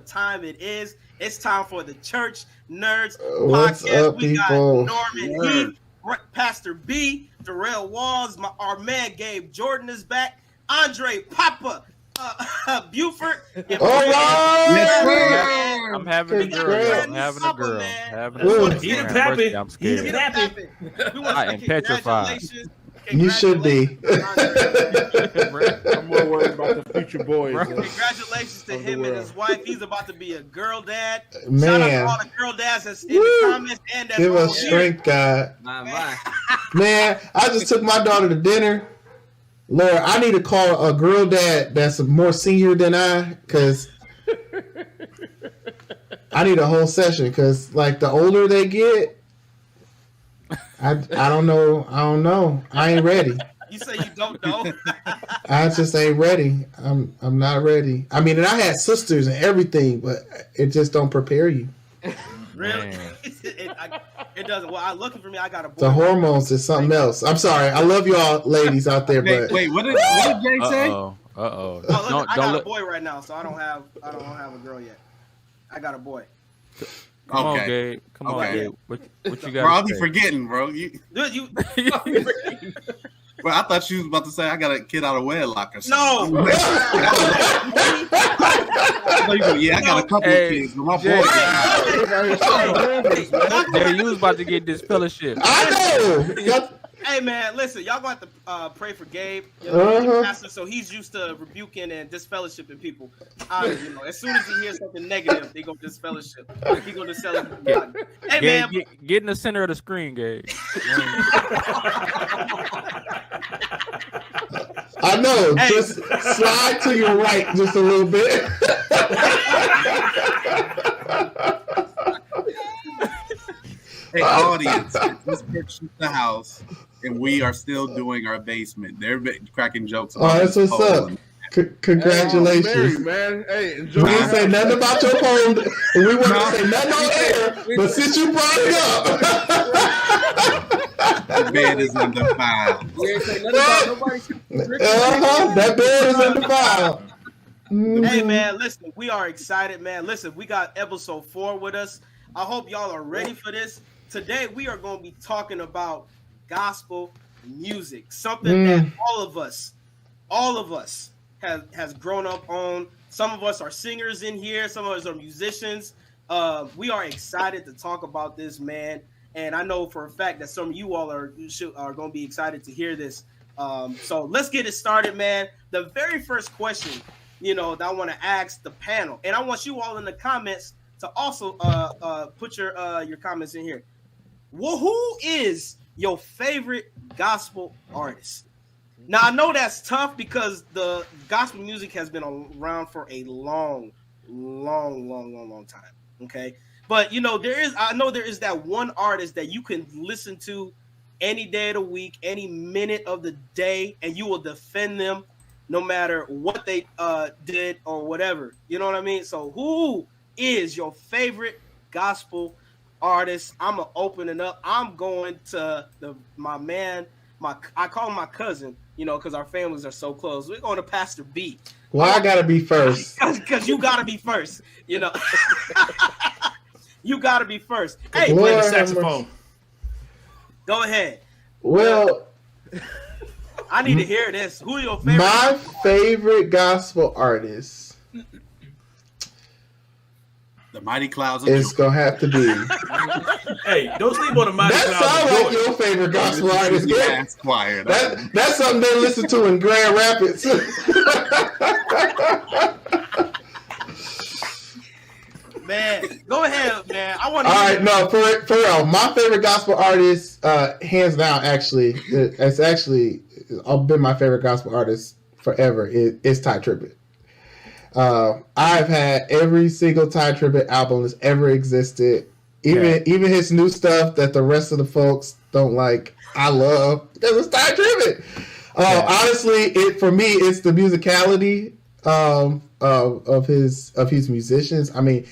time it is. It's time for the Church Nerds What's podcast. up, We people? got Norman Heath, Pastor B, Darrell Walls, our man Gabe Jordan is back, Andre Papa Buford. And All right. Yes, sir. I'm having a girl. I'm having a girl. He's happy. I'm scared. He's happy. I am petrified. You should be. I'm more worried about the future boys. Congratulations to him and his wife. He's about to be a girl dad. Man. Shout out to all the girl dads that's in the comments and that's Give on us here. strength, God. Bye. Man, I just took my daughter to dinner. Lord, I need to call a girl dad that's more senior than I, because I need a whole session. Because like the older they get, I don't know. I ain't ready. You say you don't know? I just ain't ready. I'm not ready. I mean, and I had sisters and everything, but it just don't prepare you. Really? It doesn't. Well, lucky for me, I got a boy. The hormones is something else. I'm sorry. I love y'all ladies out there, but Wait, what did Jay say? Oh, look, I got a boy right now, so I don't have a girl yet. I got a boy. Come on, Gabe. Come on, Gabe. What you got? Bro, I'll be forgetting, bro. Dude, you. Well, I thought you was about to say I got a kid out of wedlock or something. No. Yeah, I got a couple of kids. But my boy. Yeah, you was about to get this fellowship. I know. Hey man, listen, y'all gonna have to pray for Gabe, pastor, so he's used to rebuking and disfellowshipping people. As soon as he hears something negative, they go disfellowship. He gonna disfellowship God. Hey Gabe, man, get in the center of the screen, Gabe. I know. Hey. Just slide to your right just a little bit. Hey, audience, this picture's the house, and we are still doing our basement. They're cracking jokes. Oh, that's what's up. Congratulations. Man. Hey, enjoy. We didn't say nothing about your phone, and we weren't say nothing on air, but since you brought it up. The bed is undefiled. You ain't say nothing about nobody. That bed is undefiled. Hey man, listen, we are excited, man. Listen, we got episode 4 with us. I hope y'all are ready for this. Today we are going to be talking about gospel music, something that all of us has grown up on. Some of us are singers in here. Some of us are musicians. We are excited to talk about this, man. And I know for a fact that some of you all are going to be excited to hear this. So let's get it started, man. The very first question, that I want to ask the panel, and I want you all in the comments to also put your comments in here. Well, who is your favorite gospel artist? Now, I know that's tough because the gospel music has been around for a long time. Okay. But, I know there is that one artist that you can listen to any day of the week, any minute of the day, and you will defend them no matter what they did or whatever. You know what I mean? So who is your favorite gospel artist? I'm going to open it up. I'm going to my man, I call him my cousin, because our families are so close. We're going to Pastor B. Why I got to be first? Because you got to be first, You got to be first. Hey, Play the Lord saxophone. Go ahead. Well, I need to hear this. Who are your favorite? my favorite gospel artist The Mighty Clouds of is Joy. going to have to be. Hey, don't sleep on the Mighty That Clouds sounds of like Joy. your favorite gospel artist. The Gabe. Ass Choir. That's something they listen to in Grand Rapids. Man, go ahead, man. I want to All right, no, for real. My favorite gospel artist, hands down, actually, it's actually been my favorite gospel artist forever. It's Ty Tribbett. I've had every single Ty Tribbett album that's ever existed. Even his new stuff that the rest of the folks don't like, I love because it's Ty Tribbett. Honestly, for me, it's the musicality of his musicians. I mean,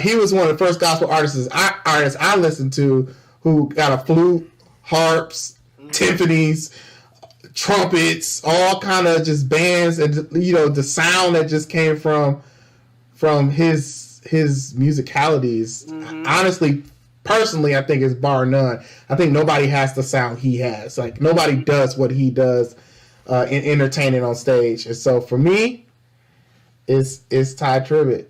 he was one of the first gospel artists I listened to who got a flute, harps, timpanis, trumpets, all kind of just bands, and the sound that just came from from his musicalities, honestly, personally, I think is bar none. I think nobody has the sound he has. Like nobody does what he does in entertaining on stage. And so for me, it's Ty Tribbett.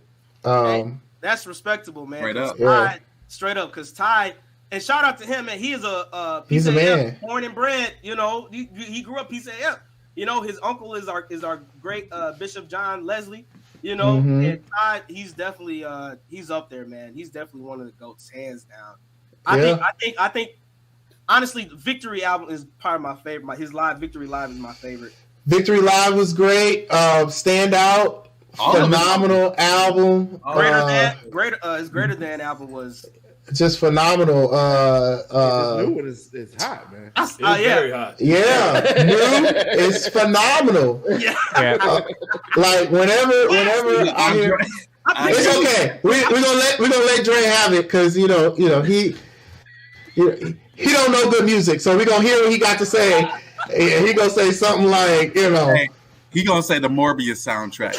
That's respectable, man. Straight up. Yeah. Straight up, because Ty, and shout out to him, man. He is a He's a man. born and bred. You know, he grew up PCF. You know, his uncle is our great Bishop John Leslie. You know, and Ty, he's definitely he's up there, man. He's definitely one of the GOATs, hands down. I think honestly, Victory album is probably my favorite. His live Victory Live is my favorite. Victory Live was great. Stand Out, phenomenal album. His Greater Than album was just phenomenal. This new one is hot, man. It's very hot. Yeah, new is phenomenal. Yeah. Like whenever I hear, it's okay. We're gonna let Dre have it because you know he don't know good music, so we're gonna hear what he got to say. And he gonna say something like, Hey, he gonna say the Morbius soundtrack.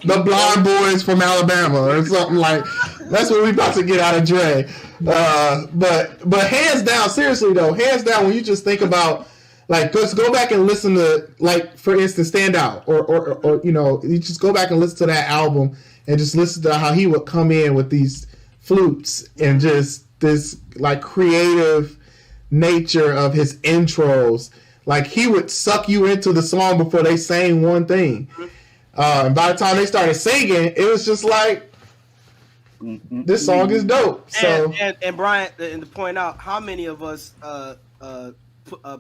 the Blonde Boys from Alabama or something like. That's what we about to get out of Dre. But hands down, seriously though, hands down, when you just think about like, just go back and listen to, like, for instance, Stand Out, or you know, you just go back and listen to that album and just listen to how he would come in with these flutes and just this like creative nature of his intros. Like he would suck you into the song before they sang one thing. And by the time they started singing, it was just like, this song is dope. So and Brian, and to point out, how many of us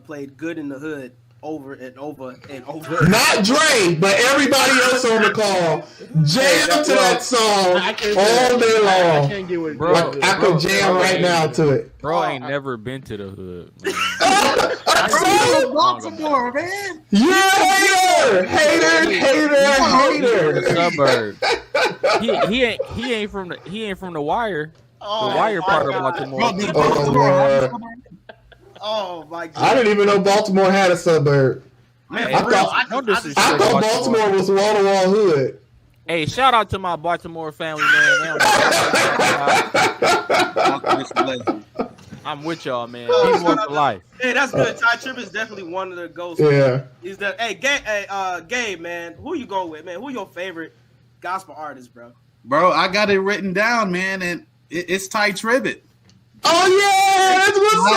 played Good in the Hood over and over and over? Not Dre, but everybody else on the call jam to that song all day long. I can't get with Bro, Like, I could jam right now to it. Bro ain't never been to the hood. Man. Baltimore, man. You hater. Suburb. He ain't from the Wire. The Wire part of Baltimore. Oh, Lord. Oh my God! I didn't even know Baltimore had a suburb. Man, I for real, thought- No disrespect, I thought Baltimore was wall-to-wall hood. Hey, shout out to my Baltimore family, man. They don't- I'm with y'all, man. Be more for life. Hey, that's good. Ty Tripp is definitely one of the ghosts. Yeah. He's the Gabe, man. Who you going with, man? Who your favorite gospel artist, bro? Bro, I got it written down, man, and it's Ty Tribbett. Oh yeah, that's what's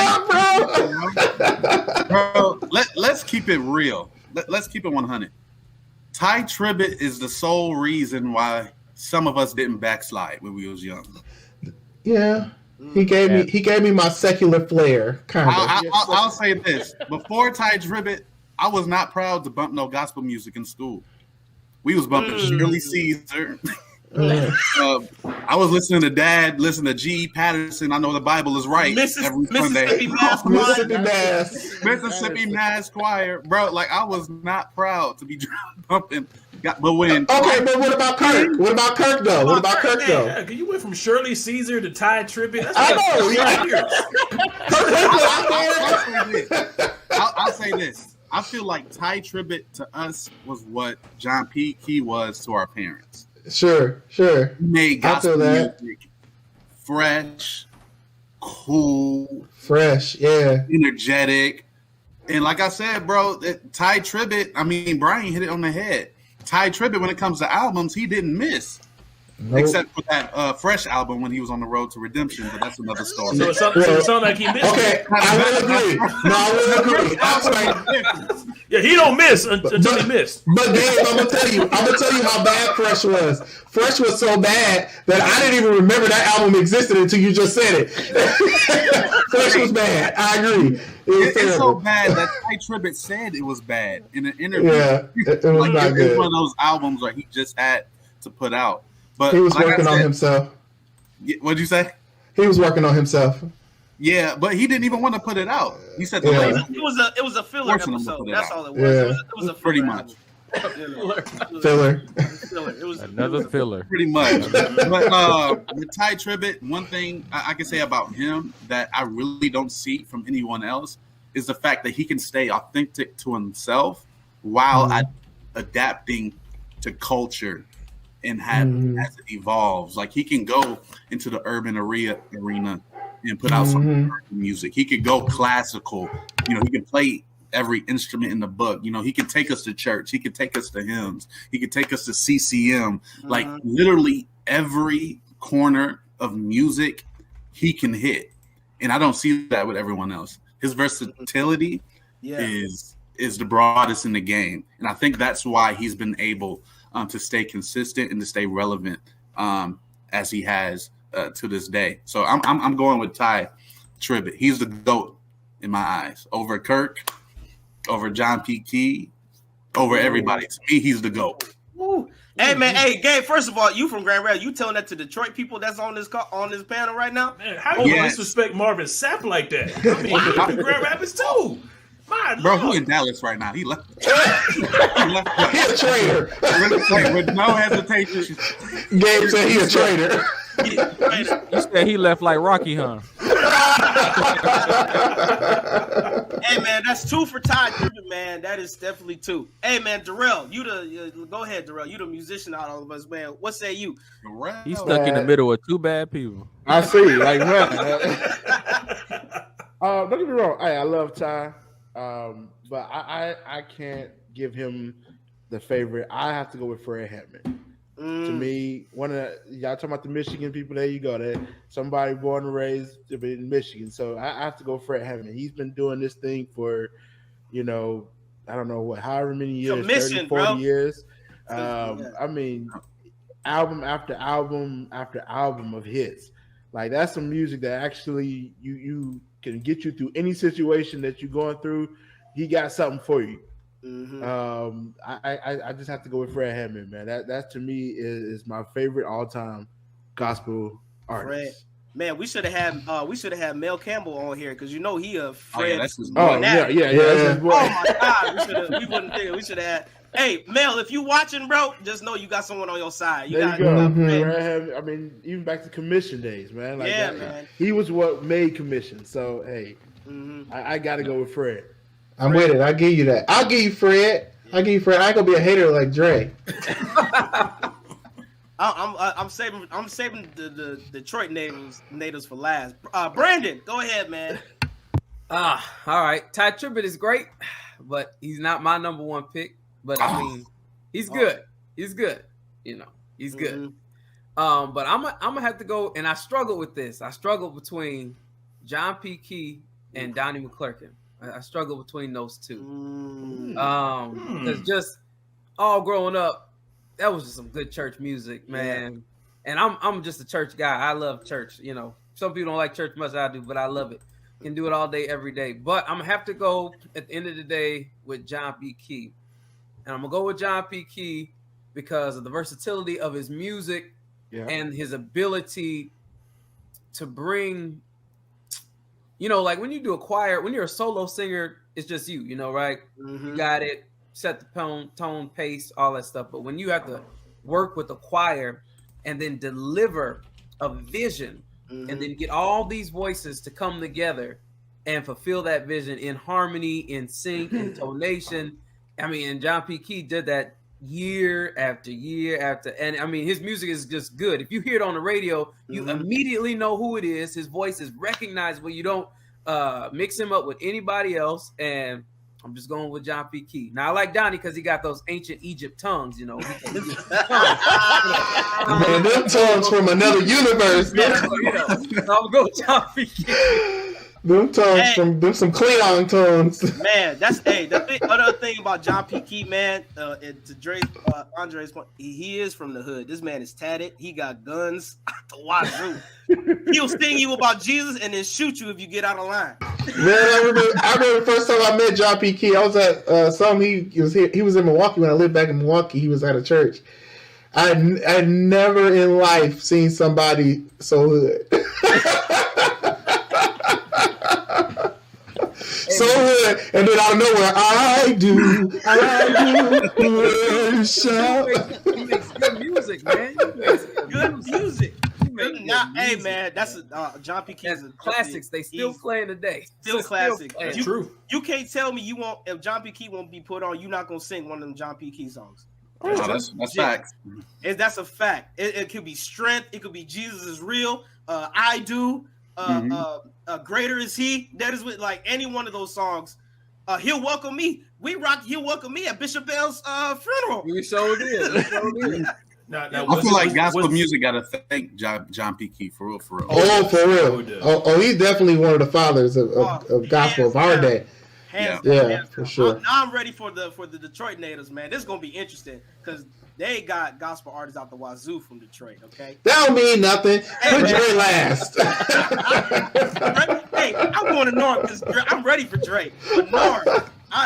up, bro. Bro, let's keep it real. Let's keep it 100. Ty Tribbett is the sole reason why some of us didn't backslide when we was young. Yeah, he gave me my secular flair, kind of. I'll say this: before Ty Tribbett, I was not proud to bump no gospel music in school. We was bumping Shirley Caesar. I was listening to Dad, listen to G. Patterson. I know the Bible is right. Every Sunday. Mississippi Mass Choir, bro. Like I was not proud to be bumping. But when but what about Kirk? What about Kirk though? What about Kirk though? Yeah, you went from Shirley Caesar to Ty Tribbett. That's I'll say this. I feel like Ty Tribbett to us was what John P. Key was to our parents. Sure. He made gospel music fresh, cool, yeah, energetic, and like I said, bro, Ty Tribbett. I mean, Brian hit it on the head. Ty Tribbett, when it comes to albums, he didn't miss. Nope. Except for that Fresh album when he was on the road to redemption, but that's another story. So it sounds like he missed. Okay, I will agree. No, I will agree. Yeah, he don't miss until he missed. But Dave, I'm gonna tell you how bad Fresh was. Fresh was so bad that I didn't even remember that album existed until you just said it. Fresh was bad. I agree. It's so bad that Ty Tribbett said it was bad in an interview. Yeah, it was like, not good. It's one of those albums where he just had to put out. But he was working on himself. What'd you say? He was working on himself. Yeah, but he didn't even want to put it out. He said it was a filler episode. That's all it was. Yeah. It was a pretty much. Filler. It was another filler. Pretty much. But with Ty Tribbett, one thing I can say about him that I really don't see from anyone else is the fact that he can stay authentic to himself while adapting to culture and have as it evolves. Like he can go into the urban arena and put out some music. He could go classical. You know, he can play every instrument in the book. You know, he can take us to church. He can take us to hymns. He can take us to CCM. Like literally every corner of music he can hit. And I don't see that with everyone else. His versatility is the broadest in the game. And I think that's why he's been able to stay consistent and to stay relevant as he has to this day. So I'm going with Ty Tribbett. He's the GOAT in my eyes. Over Kirk, over John P. Key, over everybody. To me, he's the GOAT. Woo. Hey man, hey Gabe. First of all, you from Grand Rapids? You telling that to Detroit people that's on this panel right now? Man, how you disrespect Marvin Sapp like that? I mean, he's from Grand Rapids too. My bro, Lord. who in Dallas right now? He left. He's a traitor. With no hesitation. Gabe said he's a traitor. You said he left like Rocky, huh? Hey man, that's 2 for Ty Tribbett, man. That is definitely 2. Hey man, Darrell, go ahead, Darrell. You the musician out of all of us, man. What say you? He's stuck in the middle of 2 bad people. I see, like man. Don't get me wrong. I love Ty, but I can't give him the favorite. I have to go with Fred Hammond. To me, one of y'all talking about the Michigan people. There you go. There, somebody born and raised in Michigan. So I have to go Fred Hammond. He's been doing this thing for, I don't know what, however many years, 30, 40 years. I mean, album after album after album of hits. Like that's some music that actually you can get you through any situation that you're going through. He got something for you. I just have to go with Fred Hammond, man. That to me is my favorite all-time gospel artist. Man, we should have had Mel Campbell on here because he a Fred. Oh, yeah, that's his boy. Oh yeah. That's his boy. Oh my God, we wouldn't think it. We should have had. Hey, Mel, if you watching, bro, just know you got someone on your side. You there got, you go. Fred Hammond, I mean, even back to Commission days, man. Like man. He was what made Commission. So hey, I got to go with Fred. I'm with it. I'll give you that. I'll give you Fred. I ain't gonna be a hater like Dre. I'm saving the Detroit natives for last. Brandon, go ahead, man. All right. Ty Tribbett is great, but he's not my number 1 pick. But I mean, he's good. He's good. He's good. But I'm gonna have to go, and I struggle with this. I struggle between John P. Key and Donnie McClurkin. I struggle between those two. Because just all growing up, that was just some good church music, man. And I'm just a church guy. I love church. Some people don't like church much as I do, but I love it. Can do it all day, every day. But I'm gonna have to go at the end of the day with John P. Key. And I'm gonna go with John P. Key because of the versatility of his music and his ability to bring. Like when you do a choir, when you're a solo singer, it's just you, right? You got it, set the tone, pace, all that stuff. But when you have to work with a choir and then deliver a vision and then get all these voices to come together and fulfill that vision in harmony, in sync, intonation. I mean, and John P. Key did that year after year after, and I mean, his music is just good. If you hear it on the radio, you immediately know who it is. His voice is recognizable. You don't mix him up with anybody else. And I'm just going with John P. Key. Now I like Donnie because he got those ancient Egypt tongues, Man, them tongues from another universe. So I'm gonna go with John P. Key. Them tongues from some Cleon tongues. Man, that's the other thing about John P. Key, man. To Andre's point, he is from the hood. This man is tatted. He got guns to wazoo. He'll sting you about Jesus and then shoot you if you get out of line. Man, I remember the first time I met John P. Key. I was at he was in Milwaukee when I lived back in Milwaukee. He was at a church. I never in life seen somebody so hood. So good, and then out of nowhere, I do worship. He makes good music, man. Good music. Hey, man, that's John P. Key's classics. They still playing today. Still classic. That's true. You can't tell me if John P. Key won't be put on, you're not gonna sing one of them John P. Key songs. That's facts. That's a fact. It could be Strength. It could be Jesus is Real. I Do. Greater Is He. That is what, like, any one of those songs. He'll Welcome Me. We rock He'll Welcome Me at Bishop Bell's funeral. We showed it. Now, I feel like gospel music got to thank John P. Key for real. Oh, for real. Oh, he's definitely one of the fathers of gospel of our day. Hands for sure. Now I'm ready for the Detroit natives, man. This is gonna be interesting because they got gospel artists out the wazoo from Detroit. Okay, that don't mean nothing. Put Dre last. Hey, I'm going to Norm because I'm ready for Drake. But Norm,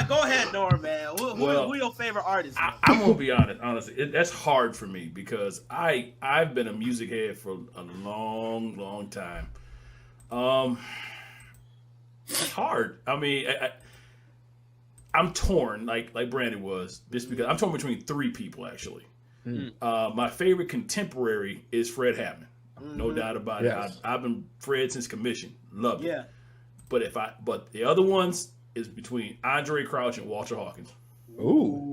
go ahead, Norm, man. Who your favorite artists? I'm gonna be honest. Honestly, that's hard for me because I've been a music head for a long time. It's hard. I mean, I'm torn, like Brandon was, just because I'm torn between three people actually. My favorite contemporary is Fred Hammond, no doubt about it. I've been Fred since commission, love it. Yeah. But the other ones is between Andre Crouch and Walter Hawkins. Ooh.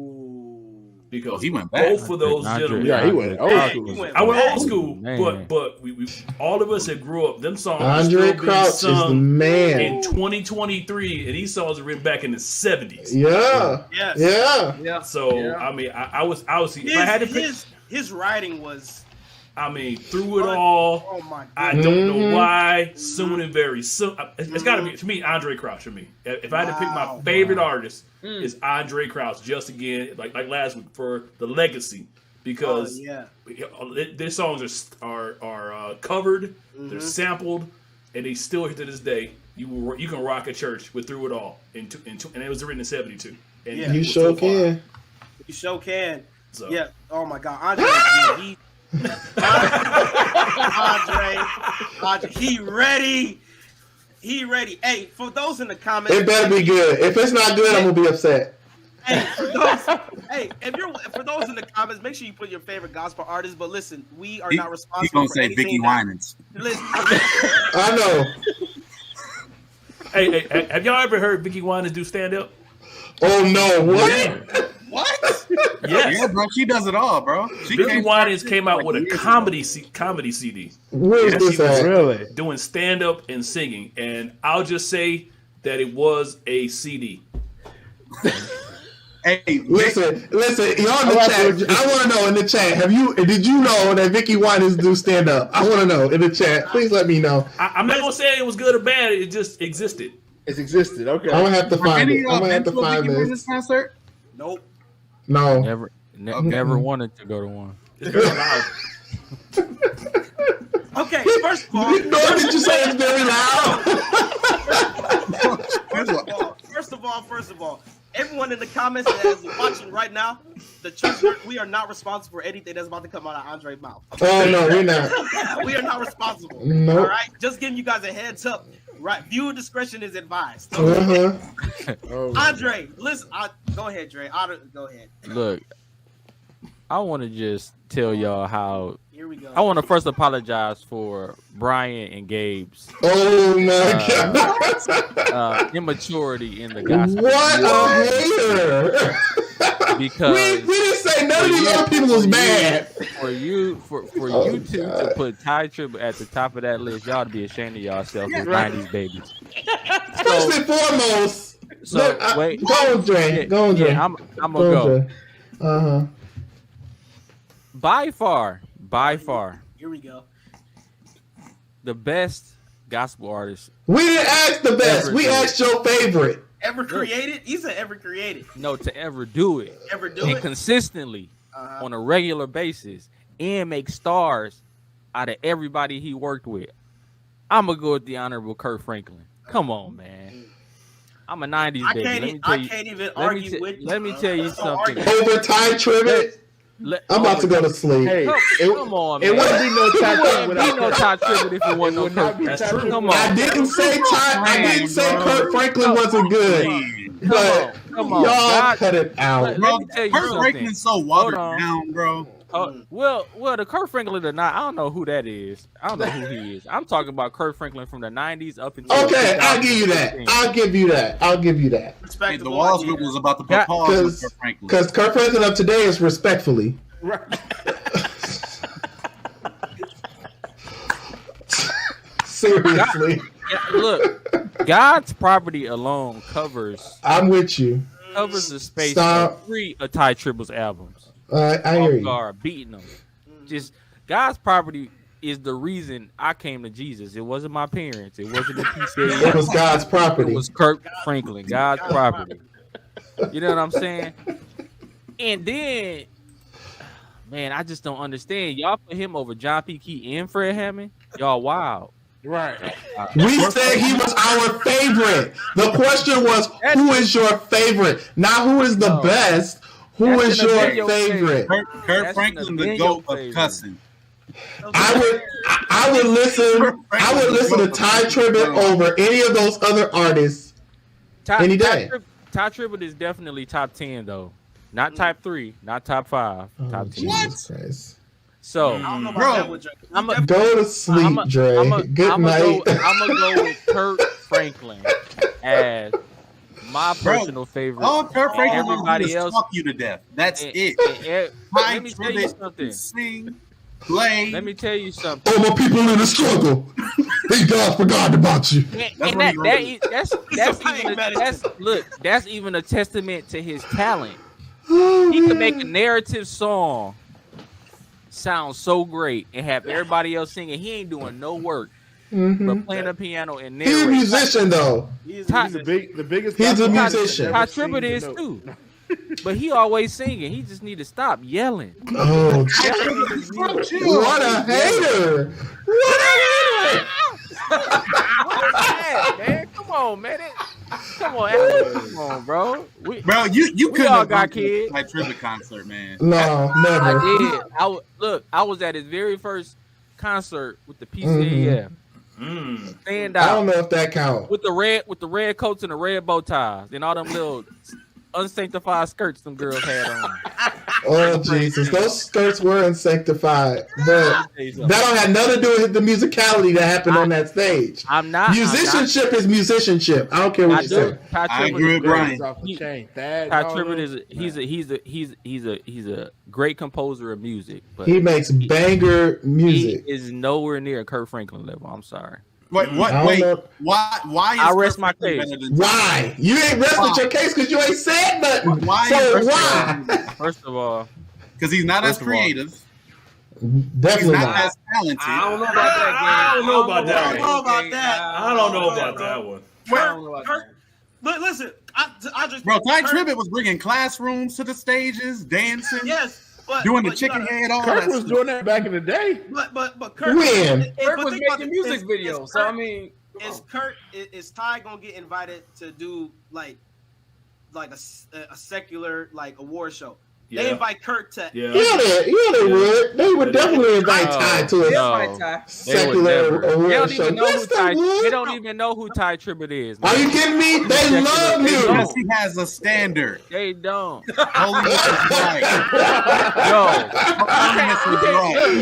Because he went back. Both of those gentlemen. Yeah, he went old school. I went old school, but we all of us had grew up. Them songs Andre Crouch is the man in 2023, and these songs are written back in the 70s. Yeah. So I mean, I was if I had to pick, his writing was. I mean, through it all. Oh my God. I don't know why. Soon and very soon. It's got to be, to me, Andre Crouch for me. If I had to pick my favorite artist, is Andre Crouch. Just again, like last week, for the legacy, because their songs are covered, they're sampled, and they still to this day. You can rock a church with Through It All, and it was written in '72. And you sure can. You sure can. So. Yeah. Oh my God, Andre. Andre, he ready. Hey, for those in the comments, it better be good. If it's not good, I'm gonna be upset. Hey, for those in the comments, make sure you put your favorite gospel artist. But listen, we are not responsible. He's gonna say Vicky Winans. Listen, I know. Hey, have y'all ever heard Vicky Winans do stand up? Oh no! What? What? Yes. Yeah, bro. She does it all, bro. Vicky Winans came out with a comedy CD. Where is this at? Really? Doing stand up and singing, and I'll just say that it was a CD. Hey, listen, y'all in the chat. I want to know in the chat. Did you know that Vicky Winans do stand up? I want to know in the chat. Please let me know. I'm not gonna say it was good or bad. It just existed. It's existed. Okay. I'm gonna have to find it. I'm gonna have to find this concert. Nope. No. Never wanted to go to one. It's very loud. Okay, first of all, did you say it's very loud? First of all, everyone in the comments that is watching right now, the church, we are not responsible for anything that's about to come out of Andre's mouth. Oh no, we're not. We are not responsible. Nope. All right, just giving you guys a heads up. Right, viewer discretion is advised. Andre, listen. Go ahead, Dre. Go ahead. Look, I want to just tell y'all how. Here we go. I want to first apologize for Brian and Gabe's immaturity in the gospel. What a hater! Because we didn't say none of these other people was bad. For you two to put Ty Tribbett at the top of that list, y'all ought to be ashamed of yourselves as 90s babies. First and foremost. Wait. Go on, Dre. Go on, Dre. Yeah, I'm gonna go. By far. Here we go. The best gospel artist. We didn't ask the best. We asked your favorite. Ever created? He said ever created. No, to ever do it. And consistently on a regular basis and make stars out of everybody he worked with. I'm going to go with the Honorable Kirk Franklin. Come on, man. I'm a 90s baby. I can't even argue with you. Let me tell you something. Over Ty Tribbett? I'm about to go to sleep. Hey, come on, man. It wouldn't be no Ty Tribbett if it wasn't no Kirk. That's true. Come on. I didn't say Kirk Franklin wasn't good. But come on. Y'all cut it out. Bro, Kirk Franklin's so watered down, bro. Well, the Kirk Franklin or not, I don't know who that is. I don't know who he is. I'm talking about Kirk Franklin from the 90s up until. Okay, I'll give you that. I'll give you that. Hey, the Walls group was about to put pause on Kirk Franklin. Because Kirk Franklin of today is respectfully. Right. Seriously. Look, God's Property alone covers. I'm with you. Covers the space of 3 of Ty Tribble's albums. I hear you. Beating them. Just God's Property is the reason I came to Jesus. It wasn't my parents. It wasn't the PCA. It was God's property. It was Kirk Franklin. God's property. You know what I'm saying? And then, man, I just don't understand. Y'all put him over John P. Key and Fred Hammond. Y'all wild. Right. We said he was our favorite. The question was, who is your favorite? Not who is the best. Who is your favorite? Kirk Franklin, the GOAT of cussing. I would listen to Ty Tribbett over any of those other artists any day. Ty Tribbett is definitely top 10 though. Not top 3, not top 5, top 10. Jesus Christ. So, go to sleep, Dre. Good night. I'm gonna go with Kirk Franklin as my personal favorite. Oh, Kirk Franklin, everybody else talk you to death. That's it. Let me tell you something. Sing, play. Let me tell you something. All my people in the struggle. They God forgot about you. That's even a testament to his talent. He can make a narrative song sound so great and have everybody else singing. He ain't doing no work but playing the piano and narrating. He's a musician though. He's the biggest. He's a musician. Ty Tribbett is too. But he always singing. He just need to stop yelling. Oh, what a hater! What a hater! Man, come on, man. Come on, bro. Bro, you couldn't all have got gone to kids. my tribute concert, man. No, never. I did. I was at his very first concert with the PCAF. Stand out. I don't know if that counts. With the red coats and the red bow ties and all them little unsanctified skirts them girls had on. Oh Jesus, those skirts were unsanctified, but that don't have nothing to do with the musicality that happened on that stage. Musicianship is musicianship. I don't care what you say. I agree with Brian. Ty Tribbett he's a great composer of music, but he makes banger music. He is nowhere near Kirk Franklin level. I'm sorry. Wait, why is I rest my case. Why? You ain't rested your case because you ain't said nothing. Why? First of all, because he's not as creative. Definitely he's not as talented. I don't know about that. I don't know about that. I don't know about that. I don't know about that one. Listen, I just bro. Ty Tribbett was bringing classrooms to the stages, dancing. Yes. Doing the chicken head, all Kirk that was stuff. doing that back in the day. But Kirk, Kirk was making music videos. So I mean, is Ty gonna get invited to do like a secular like award show? Yeah. They invite Kirk to. Yeah, they would. They would definitely invite Ty to a secular award show. They don't even know who Ty Tribbett is. Man. Are you kidding me? They love you. Yes, he has a standard. They don't. Holiness is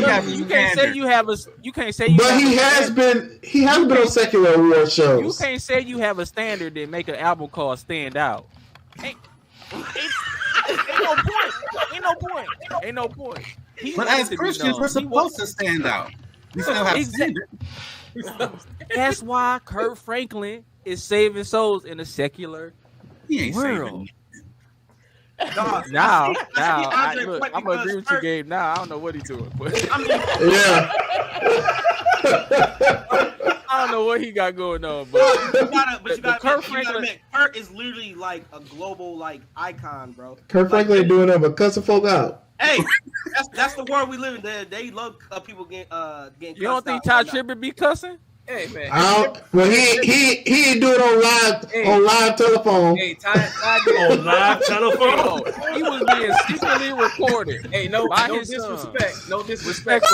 right. You can't say you have a. You can't say you. But he has been. He has been on secular award shows. You can't say you have a standard that make an album called Stand Out. Ain't no point. But as Christians, we're supposed to stand out. We still have standard. That's why Kirk Franklin is saving souls in a secular world. Now, I'm gonna agree with you, Gabe. Now I don't know what he's doing, but I don't know what he got going on, but you gotta admit, Kirk is literally like a global like icon, bro. Kirk Franklin ain't doing nothing but cussing folk out. Hey, that's the world we live in. They love people getting. You don't think Ty Tribbett be cussing? Hey man. Well, he didn't do it on live telephone. Hey, Ty On live telephone. He was being secretly recorded. Hey, no disrespect. Son. No disrespect.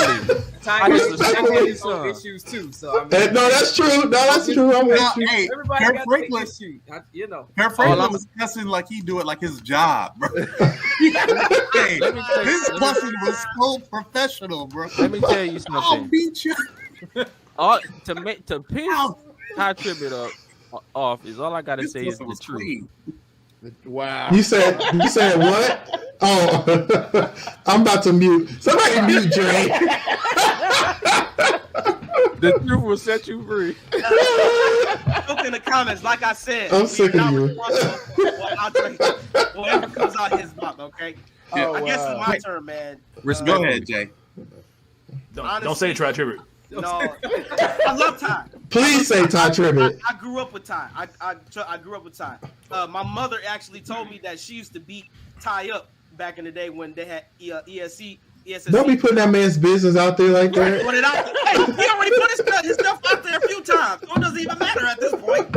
Ty Disrespectfully, has his own son. issues too. So I mean, No, that's true. I'm with you. Hey, everybody Kirk got Franklin. their issues. You know. Kirk Franklin was cussing like he do it like his job, bro. Hey, his cussing was so professional, bro. Let me tell you I'll something. beat you. To piss Ty Tribbett off is all I gotta say is the truth. Wow. You said what? Oh, I'm about to mute. Somebody mute Dre. The truth will set you free. Look in the comments. Like I said, I'm sick of you. Whatever comes out his mouth, okay? Oh, I guess wow. it's my turn, man. Go ahead, Jay. Don't say Ty Tribbett. No, I love Ty. Please say Ty Tribbett. I grew up with Ty. I grew up with Ty. My mother actually told me that she used to beat Ty up back in the day when they had ESC. Don't be putting that man's business out there like that. Put it out there. Hey, he already put his stuff out there a few times, so it doesn't even matter at this point.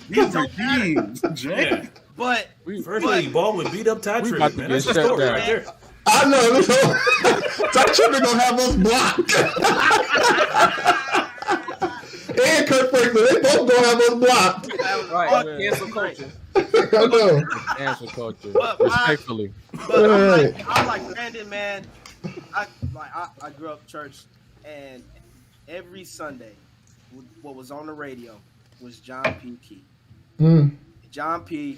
These are teams, Jay. Yeah. But First league ball would beat up Ty We about Tribbett, to man. get That's the shut story down. right there. I know. Ty Tribbett gonna have us blocked. And Kirk Franklin, they both gonna have us blocked. Right. Cancel culture. I know. Answer culture. But Respectfully. But I'm like Brandon, man. I grew up church, and every Sunday, what was on the radio was John P. Key. John P.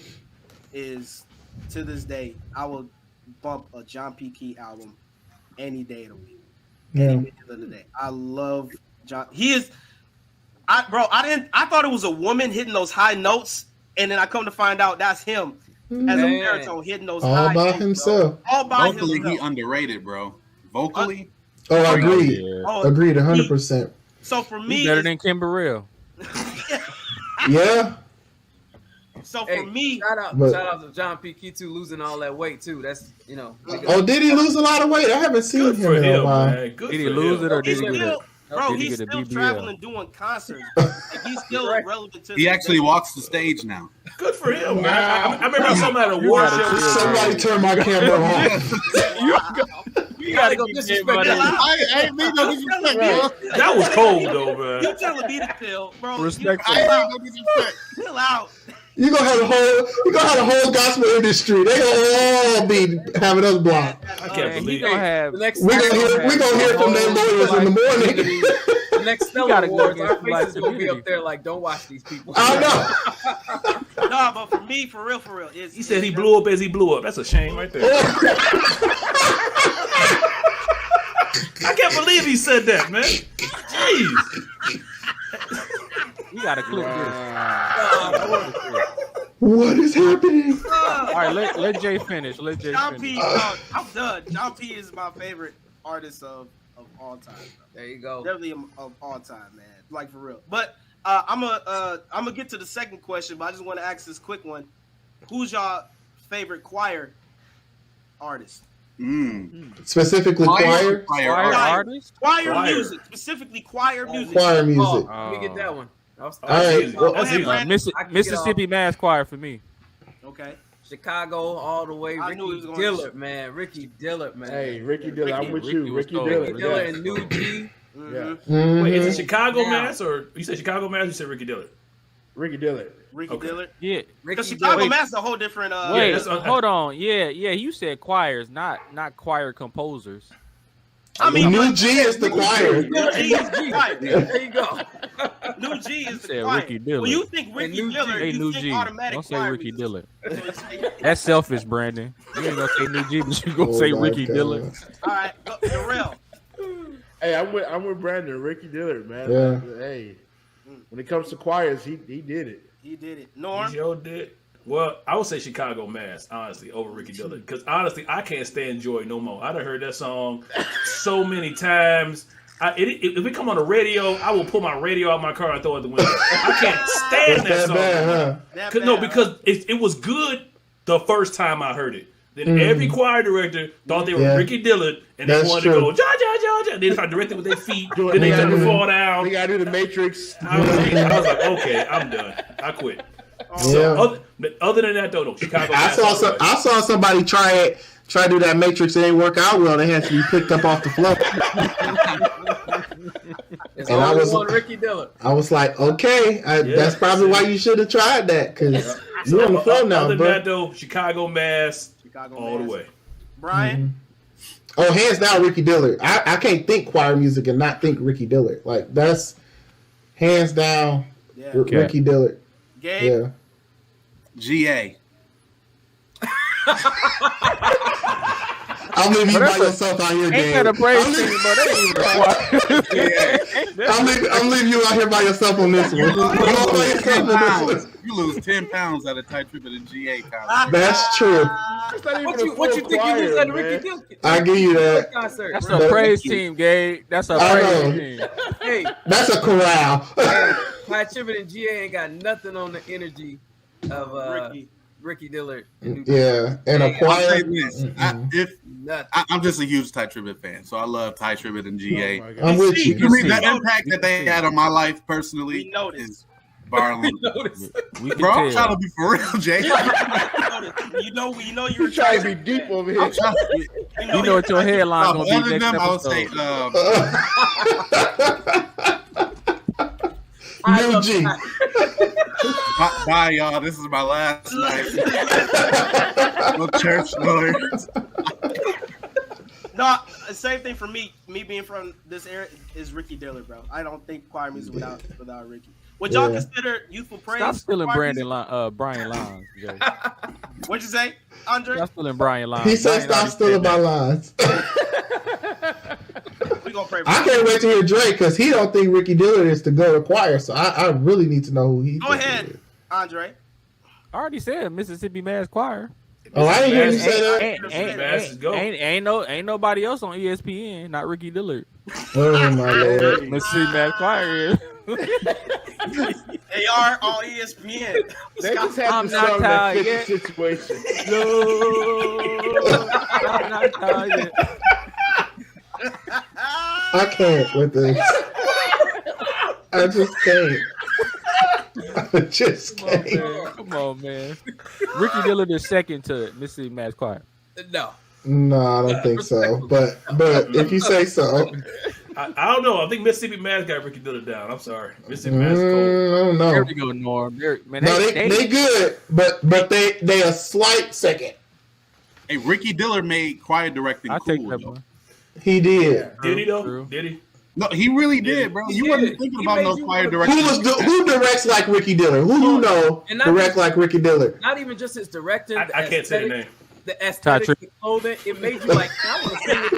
is, to this day, I will bump a John P. Key album any day of the week. Any minute of the day. I love John. He is. I thought it was a woman hitting those high notes, and then I come to find out that's him as a baritone hitting those all high by notes, himself. Bro. All by Vocally, himself. he underrated, bro. Vocally, Oh, agreed. Oh, Agreed, 100%. So for me, He's better than Kim Burrell. Yeah. So Hey, for me, shout out to John P. Key too, losing all that weight too. That's Oh, did he lose a lot of weight? I haven't seen Good him for in a him, while. man. Good Did he for lose him. it or did he's he get still, it? bro, Did he he's get a still BBL? traveling doing concerts. Like, he's still relevant to he this actually day. walks the stage now. Good for him, man. I remember I saw him at a award show. Somebody turn my camera off. you gotta go disrespect that. I ain't mean no disrespect, bro. That was cold, though, man. You telling me to chill, bro. Respectfully. Chill I out. ain't no disrespect. Chill out. You gonna have the whole gospel industry. They gonna all be having us blocked. I can't Man, he believe gonna it. have. The next We gonna hear from their lawyers in the morning. the next Stellar gotta go Awards, against our black faces gonna be community. up there like, don't watch these people. I know. No, but for me, for real, He said he blew up as he blew up. That's a shame right there. I can't believe he said that, man. Jeez. We gotta clip What is happening? this. All right, let Jay finish. Let Jay John finish. P. I'm done. John P. is my favorite artist of all time. Bro. There you go. Definitely of all time, man. Like for real. But I'm gonna get to the second question, but I just want to ask this quick one: who's y'all favorite choir artist? Specifically choir? Choir artist? Choir music, specifically choir music. Choir music. Let me get that one. All right. Go That's ahead, easy. Brandon. Mississippi Mass Choir for me. Okay. Chicago all the way. I knew he Ricky was going to- Dillard, man. Ricky Dillard, man. Hey, Ricky Dillard, I'm with you. Ricky Ricky was Dillard. Ricky Dillard Yeah. and New G. Yeah. Wait, is it Chicago Now. Mass or you said Chicago Mass? Or you said Ricky Dillard. Ricky Dillard. Ricky Okay. Dillard. Yeah. Ricky Because Chicago Dillard. Mass is a whole different. Wait, that's- hold on. Yeah. You said choirs, not choir composers. I mean, New G is the choir. New G is the choir. There you go. New G is the said choir. Ricky Dillard. When you think Ricky New G. Dillard, Say you New think G. automatic Don't say choir Ricky music. Dillard. So it's- That's selfish, Brandon. You ain't gonna say New G, but you gonna say Oh my Ricky God. Dillard. All right, go, Darrell. Hey, I'm with Brandon. Ricky Dillard, man. Yeah. Hey, when it comes to choirs, he did it. He did it. Norm. Joe did. Well, I would say Chicago Mass, honestly, over Ricky Dillard. Because honestly, I can't stand Joy no more. I done heard that song so many times. If it come on the radio, I will pull my radio out my car and throw it out the window. I can't stand that That song. bad, huh? That No, bad, because it was good the first time I heard it. Then every choir director thought they were Ricky Dillard, and they wanted to go, ja, ja, ja, ja. They tried to direct it with their feet. Then they tried to fall down. They got to do the Matrix. I was like, okay, I'm done. I quit. So, other than that, though, no, Chicago. I saw somebody try to do that Matrix. It didn't work out well. They had to be picked up off the floor. And I was Ricky Dillard. I was like, okay, that's probably why you should have tried that, because you're on the floor now. Other than that, though, Chicago Mass, all the way. Brian. Oh, hands down, Ricky Dillard. I can't think choir music and not think Ricky Dillard. Like, that's hands down Ricky Dillard. Gabe? Yeah. GA. I'm leaving you by yourself out here, Gabe. Ain't that a brave team, but they ain't even I'm leaving you out here by yourself on this one. You lose 10 pounds out of Ty Tribbett and GA college. That's true. What you think you lose at the Ricky Dillard? I give you that. That's a praise team, Gabe. That's a praise team. Hey, that's a corral. Ty Tribbett and GA ain't got nothing on the energy of Ricky Dillard. Yeah, and a choir. I'm just a huge Ty Tribbett fan, so I love Ty Tribbett and GA. I'm with you. I mean, the impact that they had on my life personally is Barlin. Bro, I'm trying to be for real, Jay. you know you're trying to be deep over here. You know what your headline gonna be next episode. New G. Bye, y'all. This is my last night. No church lawyers. No, same thing for me. Me being from this area is Ricky Dillard, bro. I don't think choir music without Ricky. Would y'all consider Youthful Praise? Stop stealing Brian Lines. What'd you say, Andre? Stop stealing Brian Lines. He said stop stealing my lines. We gonna pray for I can't wait to hear Drake, because he don't think Ricky Dillard is to go to choir. So I really need to know who he. Go ahead, Andre. I already said Mississippi Mass Choir. Oh, I didn't hear you say that. Ain't nobody else on ESPN, not Ricky Dillard. Oh my Lord. Mississippi Mass Choir. They are on ESPN. They just have to not solve that tired yet. situation. No, I'm not tired yet. I can't with this. I just can't. I just can't. Come on, man. Ricky Dillard is second to Mississippi Mass Choir. No, I don't think so. But if you say so. I don't know. I think Mississippi Mass got Ricky Dillard down. I'm sorry. Mississippi Mass is cold. I don't know. There we go, Norm. They good, but they a slight second. Hey, Ricky Dillard made choir directing Take cool, that though. one. He did. Did he though? True. Did he? No, he really did, bro. You wasn't thinking about no choir directing. Who directs like Ricky Dillard? Who you know direct like Ricky Dillard? not even just his directing. I can't say the name. The aesthetic, the clothing, it made you like, I want to sing with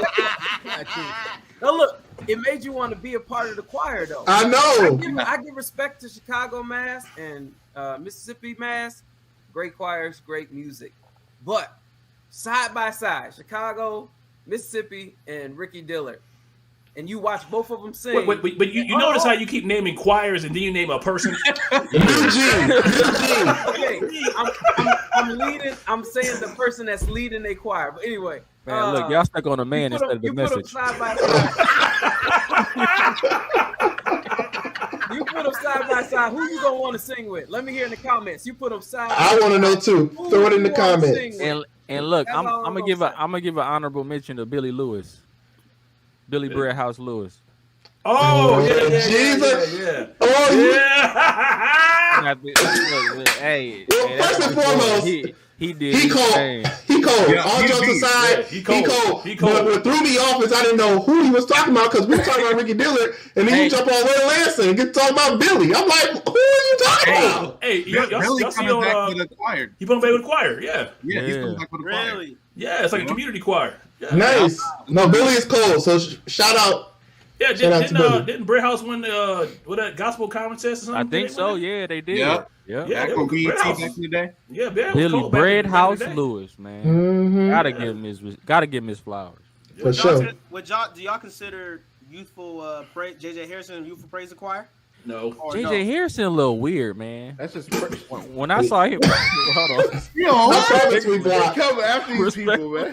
that. No, look, it made you want to be a part of the choir, though. I know. I give respect to Chicago Mass and Mississippi Mass. Great choirs, great music. But side by side, Chicago, Mississippi, and Ricky Dillard. And you watch both of them sing. But you notice how you keep naming choirs and then you name a person? Okay, I'm leading. I'm saying the person that's leading a choir. But anyway, Man, look, y'all stuck on a man instead of the message. Side by side. You put them side by side. Who you gonna want to sing with? Let me hear in the comments. You put them side. I want to know too. Throw it in the comments. And look, I'm gonna give an honorable mention to Billy Lewis, Billy Breadhouse Lewis. Oh, yeah. Oh, yeah. Hey, first and foremost, he did. He cold. Yeah, All jokes aside, he cold. He cold. But what threw me off is I didn't know who he was talking about, because we were talking about Ricky Dillard, and then you jump all the way to Lansing and get talking about Billy. I'm like, who are you talking about? Hey, y'all see on the choir. he put him back with the choir. Yeah, He's coming back with the choir. Really? yeah. It's like a community choir. Yeah. Nice. No, Billy is cold. So shout out. Yeah, Shout out to Billy. didn't Britt House win that gospel contest or something? I think so. Yeah, they did. Yeah. Yeah, Back on BET back in the day. Yeah, Billy Breadhouse Lewis, man. Mm-hmm. Gotta give him his flowers. For sure. Do y'all consider Youthful Praise, JJ Harrison, Youthful Praise the choir? No. JJ Harrison a little weird, man. That's just When I saw him, hold on. I promise we blocked. coming after these people, man.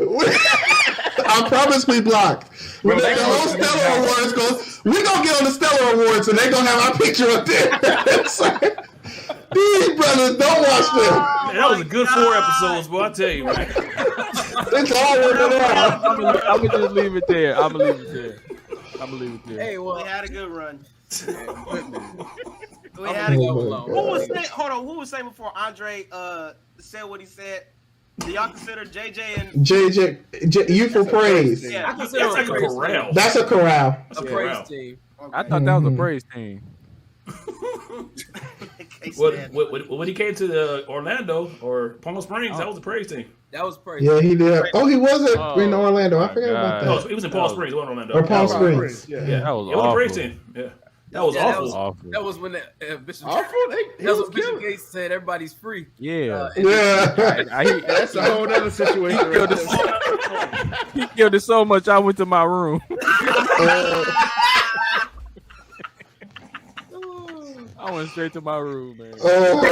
I promise we blocked. When the whole Stellar Awards goes, we gonna get on the Stellar Awards and they gonna have our picture up there. These brothers don't watch them. Man, that was a good 4 episodes, boy. I tell you, man. It's all working out. I'm gonna just leave it there. I'm gonna leave it there. Hey, well, We had a good run. We I'm had a gonna good go run. alone. Who was saying? Hold on. Who was saying before Andre said what he said? Do y'all consider JJ and JJ, you for praise. yeah? I consider That's like a corral. That's a corral. a Yeah. praise team. I thought that was a praise team. When he came to Orlando or Palm Springs, that was the praise team. That was praise. Yeah, he did. Oh, he was in Oh, Orlando. I my forgot about No, that. it was in Palm Springs. It wasn't Orlando. Or Palm Yeah, Springs. Yeah. Yeah, That was it was a praise awful. team. Yeah, that was Yeah, that awful. was- Awful. That was when Bishop. Awful. He That's was when Bishop killing. Gates said everybody's free. Yeah. Yeah. That's a whole other situation. Right there. He killed it so much. I went to my room. I went straight to my room, man. Wasn't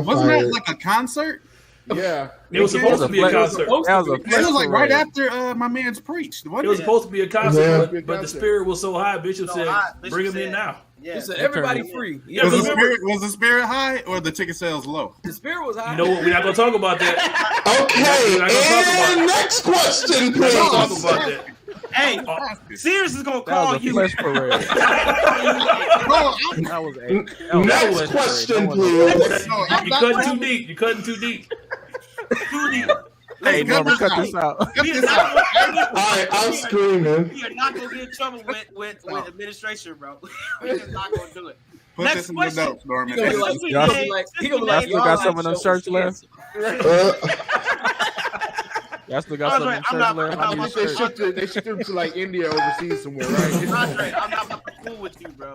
that like a concert? Yeah. It was supposed to be a concert. That was a It was like right parade. after my man's preached. It was supposed to be a concert, Yeah. but the spirit was so high. Bishop So said, high, Bishop "Bring him said- in now." He Yeah. said everybody turned- free. Yeah, Was but remember, the spirit high or the ticket sales low? The spirit was high. you know what? We're not gonna talk about that. Okay, We're not gonna talk about and it. next question, We're not gonna talk please. about that. Hey, Sears is gonna That call was a you. flesh parade. Bro, That was a Next question, please. You cutting too deep. You cutting too deep. Too deep. Hey, cut Norman, this cut out. this out. We are not gonna- All right, I'm screaming. We are not gonna get in trouble with administration, bro. We're just not gonna do it. Put Next this in your question. notes, Norman. He gonna be like, Since we he gonna be made- like, since he gonna be we like, made- Y'all got some of them show shirts was left? Y'all still got some of them I'm shirts not- left? I'm I not- think they shipped them to like India overseas somewhere, right? Andre, I'm not about to fool with you, bro.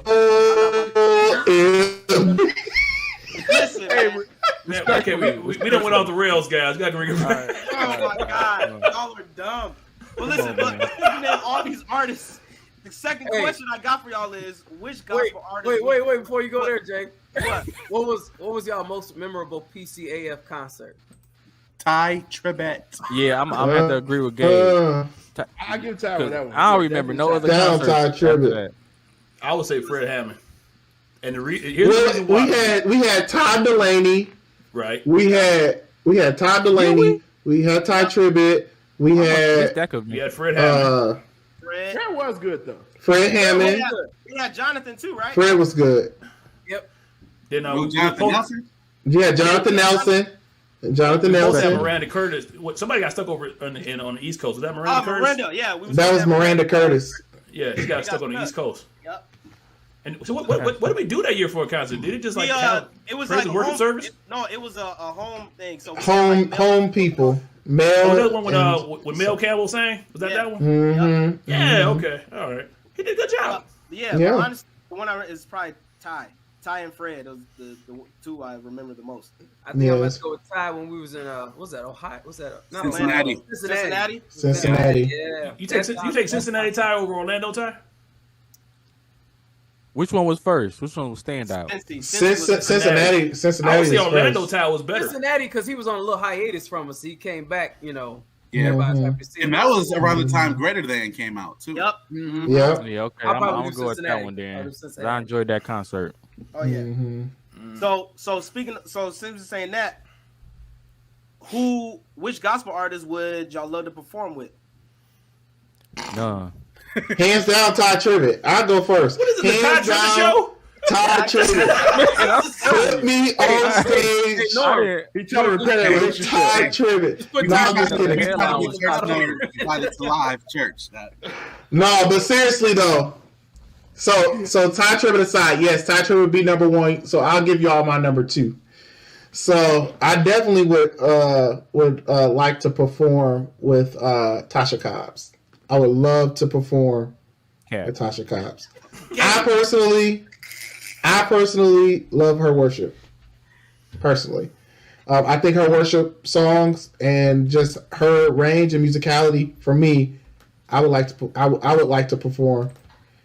Listen, man. Man, okay, we done went off the rails, guys. Got to bring it back. Oh my God, y'all are dumb. Well, listen, look, you name all these artists. The second Hey. question I got for y'all is which gospel artist? Wait! Before you go there, Jay, What? what was y'all most memorable PCAF concert? Ty Tribbett. Yeah, I'm have to agree with Gabe. I give Ty with that one. I don't remember no other Down concert. Ty after Tribbett. that. I would say Fred Hammond. And here's the reason We why. we had Todd Delaney. Right. We had Todd Delaney. We had Ty Tribbett. We had That could We be. had Fred Hammond. Fred. That was good though. Fred Hammond. We had Jonathan too, right? Fred was good. Then Who, we Jonathan supposed Nelson? Yeah, Jonathan Nelson. Jonathan to have Nelson. Miranda Curtis. Somebody got stuck over on the East Coast. Was that Miranda Curtis? Miranda. Yeah, we That was Miranda Curtis. Yeah, he got stuck on the stuck. East Coast. Yep. And so what did we do that year for a concert? Did it just like have It was praise like and worship home, service? No, it was a home thing. So we had, like, Home people. Mel. Oh, that one with Mel Campbell sang? Was that Yeah. that one? Mm-hmm. Yeah, okay. All right. He did a good job. Yeah, Yeah. but honestly, the one I is probably Ty and Fred. Those the two I remember the most. I think I'm Yes. gonna go with Ty when we was in what was that Ohio? What's that? Not Cincinnati. Orlando. Cincinnati. Cincinnati. Yeah. You take Cincinnati Ty over Orlando Ty? Which one was first? Which one was standout? Cincinnati. I Cincinnati would say was Orlando first. Ty was better. Cincinnati because he was on a little hiatus from us. He came back, you know. Yeah. Everybody's happy to see him. And that was around the time Greater Than came out, too. Yep. Mhm. Yep. Yeah, okay. I'll I'm probably gonna do go with that Cincinnati. one I'll then. do 'Cause Cincinnati. I enjoyed that concert. Oh yeah. Mhm. So since you're saying that, which gospel artist would y'all love to perform with? No. Hands down, Ty Tribbett. I'll go first. What is it, the Ty Hands Tribbett down, show? Ty Tribbett. Put me on stage He tried to repair that with relationship. Ty Tribbett. Put No, Ty I'm just Tribbett kidding. in the It's not a church name, but it's a live church. No, but seriously though. So Ty Tribbett aside, yes, Ty Tribbett would be number one. So I'll give y'all my number two. So I definitely would like to perform with Tasha Cobbs. I would love to perform with Tasha Cobbs. I personally love her worship. Personally, I think her worship songs and just her range and musicality for me, I would like to perform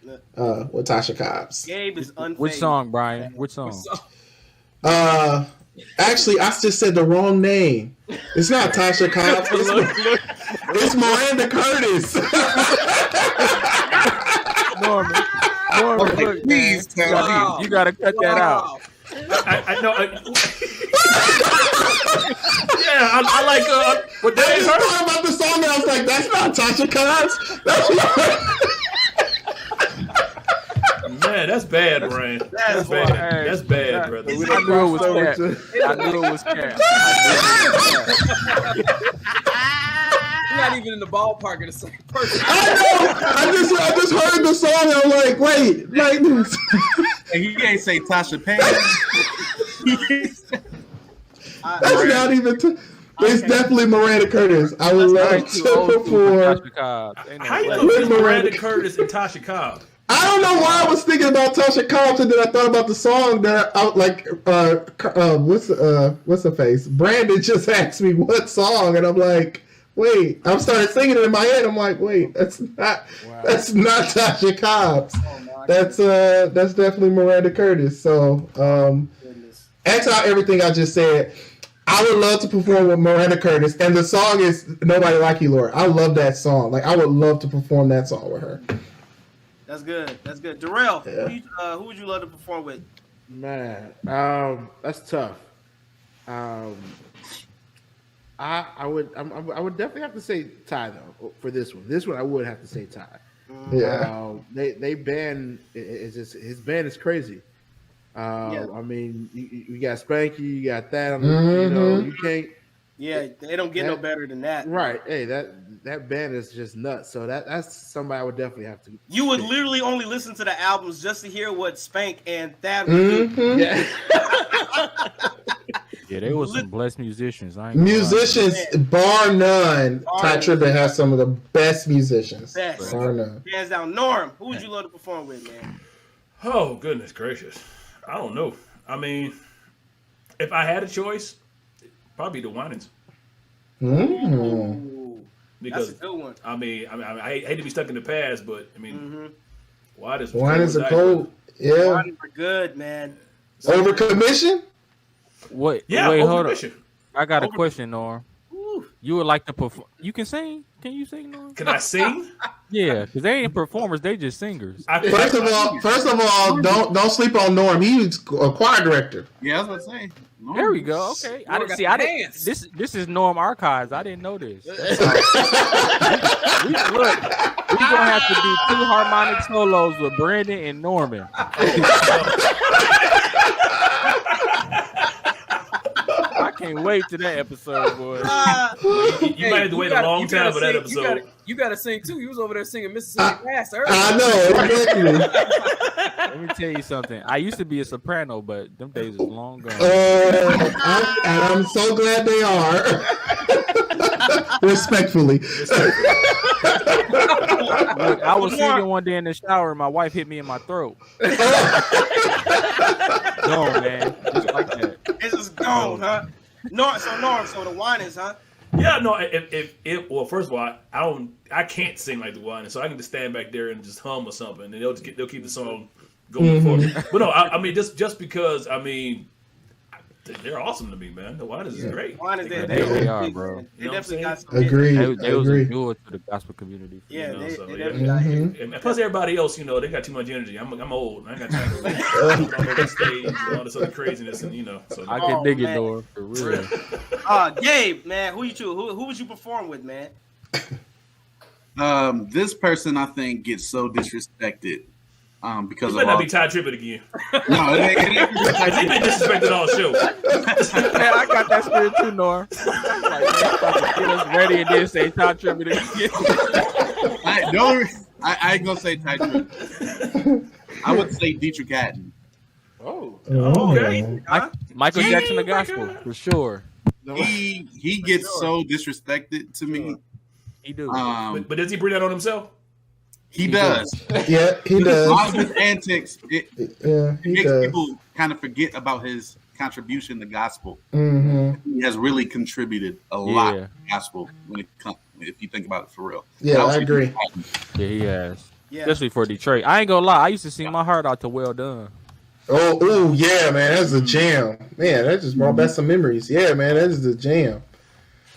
with Tasha Cobbs. Gabe is unfazed. Which song, Brian? Which song? Actually, I just said the wrong name. It's not Tasha Cobbs. It's Miranda Curtis. Norman, look, Please tell me. you gotta cut that out. I know. Yeah, I like what I Dave just heard. thought about the song and I was like, that's not Tasha Cobbs. Man, that's bad, Brian. That's bad. Hey, That's bad, brother. I knew it was cat. I knew it was cat. You're not even in the ballpark of the same person. I know. I just heard the song and I'm like, wait, like this. And he can't say Tasha Payne. That's not even. It's definitely Miranda Curtis. I would love to perform. How you know it's Miranda Curtis and Tasha Cobbs? I don't know why I was thinking about Tasha Cobbs and then I thought about the song that what's the face? Brandon just asked me what song and I'm like, wait. I started singing it in my head. I'm like, wait, that's not Tasha Cobbs. That's definitely Miranda Curtis. So X out everything I just said. I would love to perform with Miranda Curtis, and the song is "Nobody Like You, Lord." I love that song. Like I would love to perform that song with her. That's good. That's good. Darrell, who would you love to perform with? Man, that's tough. I would definitely have to say Ty though for this one. This one I would have to say Ty. Yeah. They band his band is crazy. I mean, you got Spanky, you got that. You know, you can't. Yeah, they don't get no better than that. Right. Hey, that band is just nuts. So that's somebody I would definitely have to. You would literally only listen to the albums just to hear what Spank and Thad would do. Yeah. Yeah, they were some blessed musicians. Musicians, bar none. Ty Tribbett has some of the best musicians. Best. Bar none. Hands down. Norm, who would you love to perform with, man? Oh, goodness gracious. I don't know. I mean, if I had a choice, probably the Winans. Ooh, Because that's a good one. I mean, I hate to be stuck in the past, but I mean, Winans are cold. Yeah. Winans are good, man. Over commission? Wait, Yeah, wait, over hold on. commission. I got a Over- question, Norm. You would like to perform? You can sing? Can you sing, Norm? Can I sing? Yeah, because they ain't performers; they just singers. First of all, don't sleep on Norm. He's a choir director. Yeah, I was about to say. There we go. Okay, I didn't see. I didn't. This is Norm Archives. I didn't know this. Look, we gonna have to do 2 harmonic solos with Brandon and Norman. I can't wait to that episode, boy. You might have to wait a long time for that episode. You got to sing too. You was over there singing Mississippi Mass earlier. I know, exactly. Let me tell you something. I used to be a soprano, but them days is long gone. I'm so glad they are. Respectfully. Look, I was singing one day in the shower, and my wife hit me in my throat. No, man, just like that. It's just gone, huh? Norm, so the Winans, huh? Yeah, no. Well, first of all, I can't sing like the Winans, so I can just stand back there and just hum or something, and they'll keep the song going for me. But no, I mean just because they're awesome to me, man. The Winans is great. Winans, They are, bro. They definitely got some. Agreed. They was a jewel to the gospel community. Yeah, You know, they so, definitely got hit. And plus, everybody else, they got too much energy. I'm old. I ain't got time to jump on the stage and all this other craziness, and so. I can dig it, man. Norm, for real. Gabe, man, who you choose? Who would you perform with, man? This person I think gets so disrespected because It of might not all. be Ty Tribbett again. No, it ain't He's been disrespected all show. Man, I got that spirit too, Norm. Like, man, get us ready and then say Ty Tribbett again. I ain't gonna say Ty Tribbett. I would say Dietrich Haddon. Okay. Michael Jackson, the gospel, for sure. He gets so disrespected to me. He do. But does he bring that on himself? He does. Yeah, he A lot does. of his antics, it He makes does. people kind of forget about his contribution to gospel. Mm-hmm. He has really contributed a lot Yeah. to gospel when it comes. If you think about it for real. Yeah, I agree. Yeah, he has. especially for Detroit. I ain't gonna lie, I used to sing my heart out to Well Done. Oh, yeah, man, that's a jam. Man, that just brought back some memories. Yeah, man, that is a jam.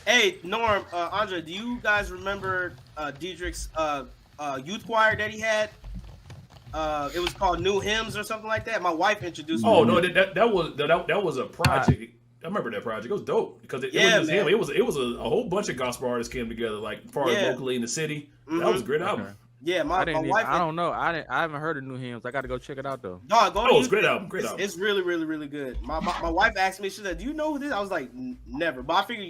Hey, Norm, Andre, do you guys remember Diedrich's youth choir that he had? It was called New Hymns or something like that. My wife introduced me. Oh no, that was a project. I remember that project. It was dope because it was just him. It was a whole bunch of gospel artists came together, like as far as locally in the city. That was a great album. Yeah, my wife. I don't know. I haven't heard of New Hymns. I got to go check it out though. No, it's a great album. Great album. It's really, really, really good. My wife asked me, she said, "Do you know who this?" I was like, "Never." But I figured,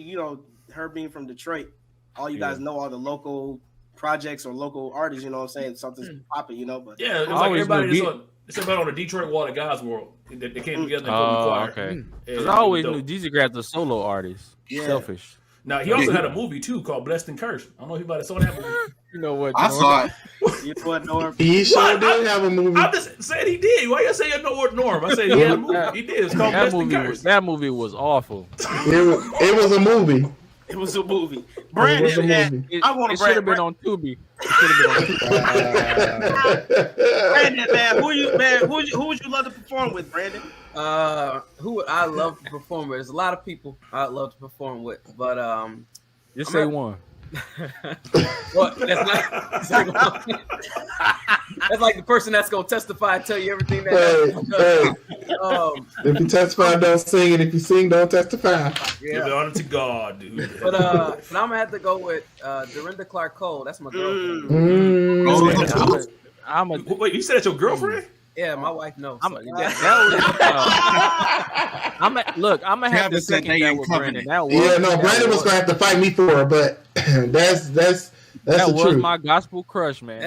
her being from Detroit, all you guys know all the local projects or local artists. You know what I'm saying? Something's popping, But yeah, it was like everybody it's about on the Detroit Wall of God's World. They came together and formed the choir. Okay. Because I always knew Jeezy Grabb's a solo artist. Yeah. Selfish. Now he also had a movie too called Blessed and Cursed. I don't know if anybody saw that movie. You know what? I saw it. You know what, Norm? He sure did have a movie. I just said he did. Why you say you know what, Norm? I said he had a movie. He did. It's called Blessed and Cursed. That movie was awful. It was a movie. It was a movie. Brandon, I want to. It should have been on Tubi. Brandon, man, who would you love to perform with, Brandon? Who would I love to perform with? There's a lot of people I'd love to perform with, but just say one. What? That's like the person that's gonna testify and tell you everything that. If you testify, don't sing, and if you sing, don't testify. Give it honor to God, dude. But I'm gonna have to go with Dorinda Clark Cole. That's my girlfriend. Wait, you said that's your girlfriend? Yeah, my wife knows. I'm gonna have to second that with Brandon. Brandon was gonna have to fight me for her, but that's the truth. My gospel crush, man.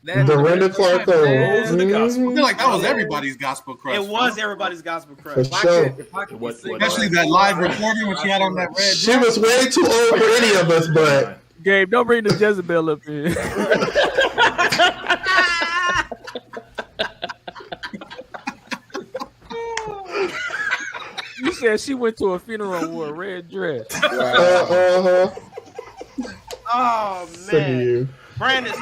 Dorinda Clark Cole. I feel like that was everybody's gospel crush. It was everybody's gospel crush. For sure. Especially that live recording when she had on that red. She was way too old for any of us, but Gabe, don't bring the Jezebel up here. You said she went to a funeral and wore a red dress. Oh man, Brandon,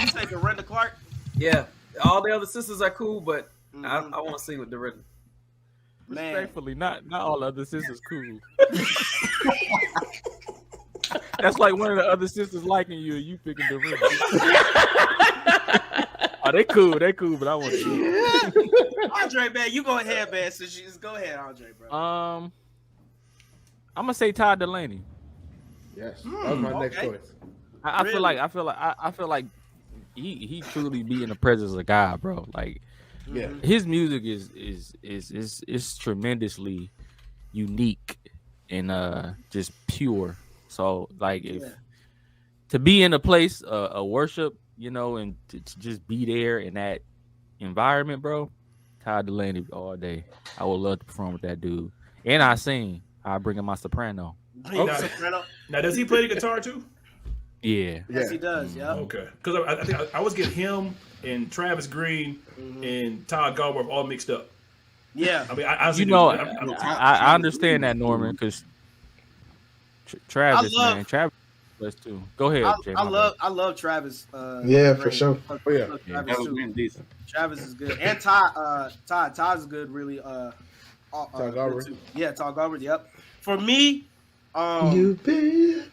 you say Dorinda Clark? Yeah, all the other sisters are cool, but I want to sing with Dorinda. Man, respectfully, not all other sisters cool. That's like one of the other sisters liking you, and you picking Dorinda. Oh, they cool, but I want to. Andre, man, you go ahead, man. So just go ahead, Andre, bro. I'm gonna say Todd Delaney. Yes, that was my next choice. I feel like he truly be in the presence of God, bro. Like, his music is tremendously unique and just pure. So like, to be in a place of worship, and to just be there in that environment, bro. Todd Delaney all day. I would love to perform with that dude. And I sing. I bring in my soprano. Now, does he play the guitar too? Yeah. Yes, he does. Yeah. Okay. Because I think I always get him and Travis Green and Todd Galbraith all mixed up. Yeah. I mean, I understand that, Norman, because Travis, Travis too. Go ahead. I love Travis. For sure. Travis is good, and Todd is good. Really. Todd Galbraith. Yeah, Todd Galbraith. Yep. For me, you've been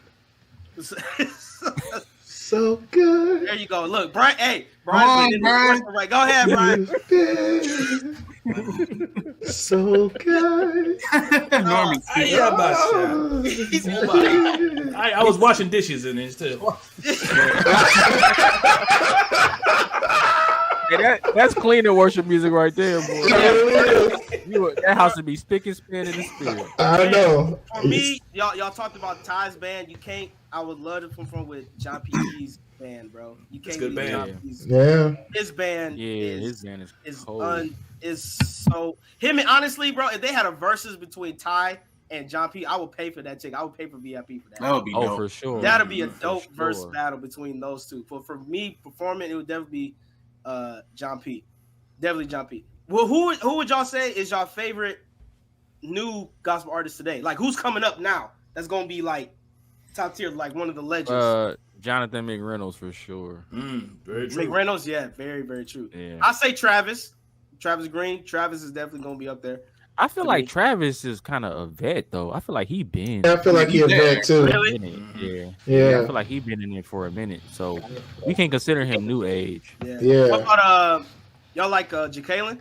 so good. There you go. Look, Brian. Hey, Brian. Right. Go ahead, Brian. So good. Norman. I was washing dishes in this too. Hey, that's cleaner worship music right there, boy. That house would be spick and span in the spirit. I know. For me, y'all talked about Ty's band. You can't. I would love to perform with John P. Keys' band, bro. You can't beat John P's. Yeah. His band. His band is so him. And honestly, bro, if they had a versus between Ty and John P, I would pay for that ticket. I would pay for VIP for that. That would be dope. For sure. That'd be a dope verse battle between those two. For me performing, it would definitely be John P. Definitely John P. Well, who would y'all say is your favorite new gospel artist today? Like, who's coming up now that's gonna be like top tier, like one of the legends? Jonathan McReynolds for sure. Very true. McReynolds, yeah, very, very true. Yeah. I say Travis Green. Travis is definitely gonna be up there. I feel like Travis is kind of a vet though. I feel like he been. Yeah, I feel like he a vet too. Really? Yeah. I feel like he been in it for a minute, so we can consider him new age. Yeah. What about y'all like Jacqueline?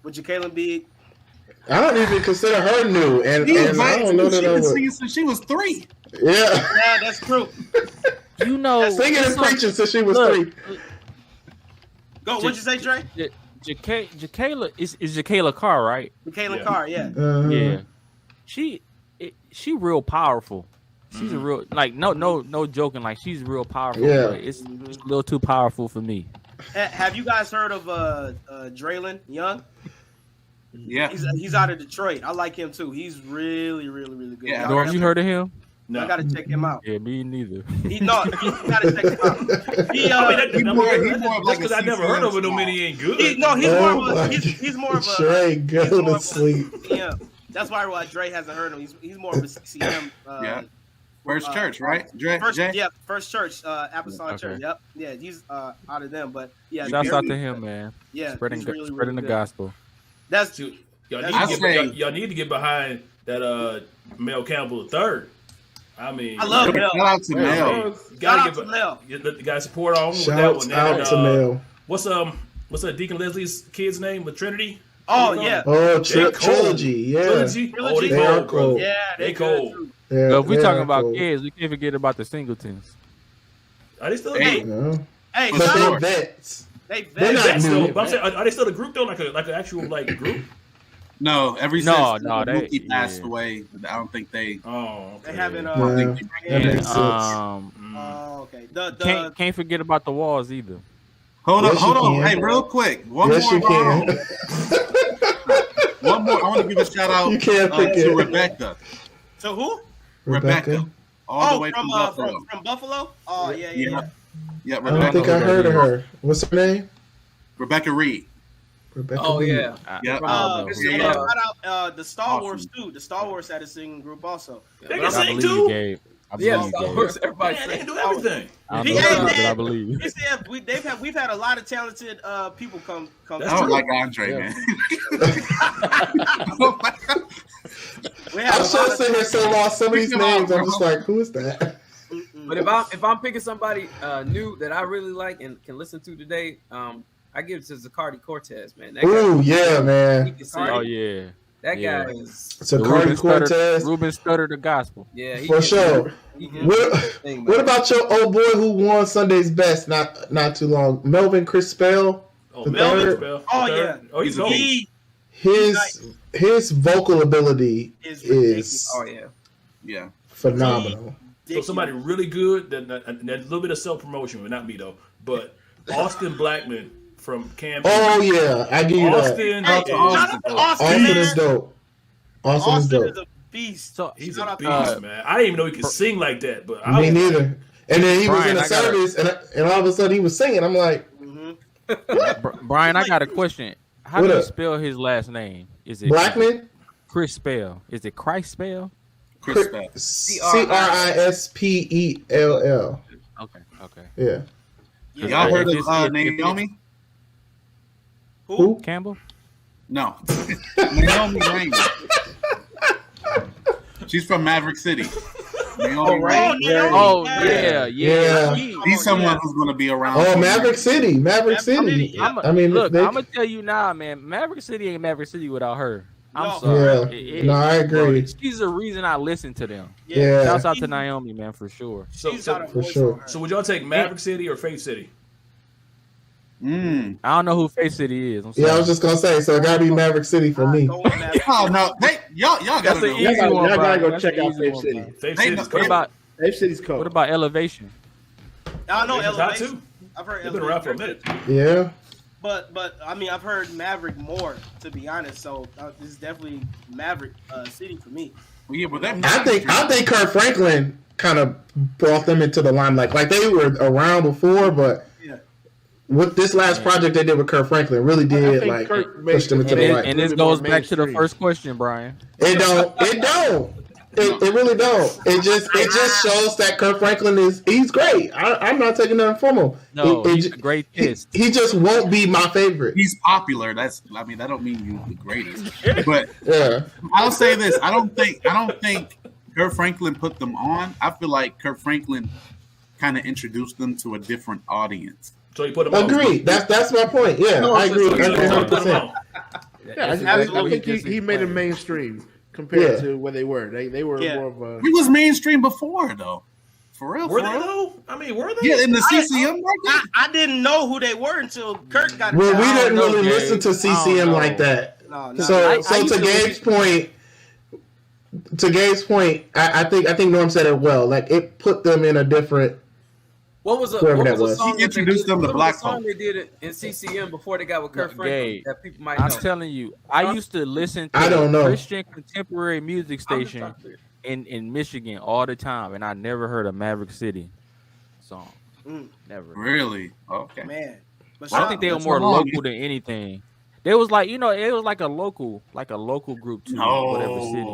Would Jacqueline be? I don't even consider her new, and I don't know that She's I been would. singing since she was 3. Yeah. Yeah, that's true. You know, Singing and preaching since she was 3. Go. What'd you say, Dre? Jacqueline is Jacqueline Carr, right? Jacqueline Carr. Yeah. Yeah. She real powerful. She's a real no joking. Like she's real powerful. Yeah. But it's a little too powerful for me. Have you guys heard of Draylon Young? Yeah. He's out of Detroit. I like him too. He's really, really, really good. Yeah. Norm, you heard of him? No. I gotta check him out. Yeah, me neither. You gotta check him out. He's more of like because I never heard of him. No, he ain't good. He's more of a Dre, go to sleep. Yeah, that's why Dre hasn't heard him. He's more of a CCM. Yeah. First Church, right? Dre, First Church, Apostolic Okay. Church. Yep. Yeah, he's out of them. But yeah, Shouts out to him, man. Yeah, Spreading he's really, spreading really the good. gospel. That's Y'all need to get behind that Mel Campbell III. I mean, I love Mel. Shout out to Mel. Shout out to Mel. The guy support on with that Shouts one. out to Mel. What's Deacon Leslie's kid's name with Trinity? Oh yeah. Oh, They cold. trilogy. Yeah. Trilogy? Oh, Trilogy. they They are cold, bro. cold. Yeah, They good, cold. too. Yeah, So if we they talking are about cool. kids, we can't forget about the Singletons. Are they still Hey. No. Hey, But shout they're out- vets. they They're not vets. new. But I'm saying, are they still the group though? Like an actual group? No, ever No, since no, they- Mookie passed yeah. away, I don't think they. Oh, okay. They haven't. Yeah. I think That And makes sense. Oh, okay. The can't forget about the walls either. Hold Yes, on. you can. Hey, real quick. One Yes, more. you can. One more. I want to give a shout out You can't to forget. Rebecca. to who? Rebecca. All the way from Buffalo. from Buffalo. Oh yeah. Yeah, I don't Rebecca. think I heard of her. What's her name? Rebecca Reed. Rebecca. Oh Reed. yeah. Yep. And Yeah. shout out the Star Awesome. Wars too. The Star Wars had a singing group also. They But can I'm- sing believe too. you, Gabe. I believe Yeah, you, Star Gabe. Wars, everybody Man, they say can do Star Wars. everything. I don't He know ain't about that, but I dead. believe. We've had a lot of talented people come. I don't like Andre, man. We had I'm a so lot of- sitting here so lost. Some of these Come on, names, I'm bro. just like, who is that? But if I'm picking somebody new that I really like and can listen to today, I give it to Zacardi Cortez, man. That Ooh, yeah, he man. can sing. Oh yeah. That yeah. guy is So Cardi Cortez, Ruben Stutter the gospel. yeah. He for can, sure. He can What, sing, what man. about your old boy who won Sunday's Best not too long? Melvin Crispell. Oh, The Melvin third- Spell. Oh, The third. yeah. Oh, he's old. He His vocal ability is is ridiculous. Oh yeah. Yeah. phenomenal. So somebody really good. That a little bit of self promotion, but not me though. But Austin Blackman from Camden. Oh yeah, I give you that. Austin. Hey, is- shout out to Austin, Austin man. is dope. Austin is Austin dope. is a beast. So He's Shout a out to beast, Austin. man. I didn't even know he could sing like that. But I Me neither. And then he was Brian, in a I gotta- service, and all of a sudden he was singing. I'm like, Brian, I got a question. How What do you up? spell his last name? Is it Blackman, Chris Spell? Is it Christ Spell? Chris Spell. Crispell. Okay, okay. Yeah. Y'all heard If of it's- Naomi? Who? Campbell? No. Naomi Rain. She's from Maverick City. Naomi Rain. Oh yeah, Yeah. He's someone who's going to be around. Oh, Maverick City. Maverick City. Yeah. I mean, look, they- I'm gonna tell you now, man. Maverick City ain't Maverick City without her. I'm No. sorry. Yeah. No, I agree. She's the reason I listen to them. Yeah. Shouts out to Naomi, man, for sure. So, She's got a for voice sure. on her. so would y'all take Maverick City or Faith City? Mm. I don't know who Faith City is. I'm Yeah, I sorry. was just gonna say, so it gotta be Maverick City for me. Go with Maverick. Oh, no. Hey, y'all got That's to an know. easy Y'all one, gotta Brian. go That's check an out easy Faith one, City. Brian. Faith Hey, City's no, cold. What about Faith City's cold. what about Elevation? I know They've been hot, Elevation. too. I've heard They've been around for a Elevation. minute. Yeah. But I mean, I've heard Maverick more, to be honest. So this is definitely Maverick City for me. Well, yeah, but that I think Kurt Franklin kind of brought them into the limelight. Like they were around before, but Yeah. with this last project they did with Kurt Franklin really I did think like Kurt push them into made the it- light. And this little bit goes more back to the mainstream. first question, Brian. It don't. It really don't. It just shows that Kirk Franklin he's great. I'm not taking nothing from him. No, he's a great test. He just won't be my favorite. He's popular. That don't mean you the greatest. But yeah, I'll say this: I don't think Kirk Franklin put them on. I feel like Kirk Franklin kind of introduced them to a different audience. So he put them on. Agreed. That's my point. Yeah, I agree. 100%. Yeah, I think he made them mainstream compared to where they were. They were more of a. He was mainstream before, though. For real. Were they though? I mean, were they? Yeah, in the CCM market. I didn't know who they were until Kirk got. Well, we didn't really listen to CCM like that. No. So to Gabe's point, I think Norm said it well. Like it put them in a different. What was a song? He introduced them to Black Folk. They did it in CCM before they got with Kirk Franklin that people might know. I'm telling you, I used to listen to a Christian contemporary music station in Michigan all the time, and I never heard a Maverick City song. Never. Really? Okay. Man. But I think they were more local than anything. They was like, it was like a local group too. Whatever city.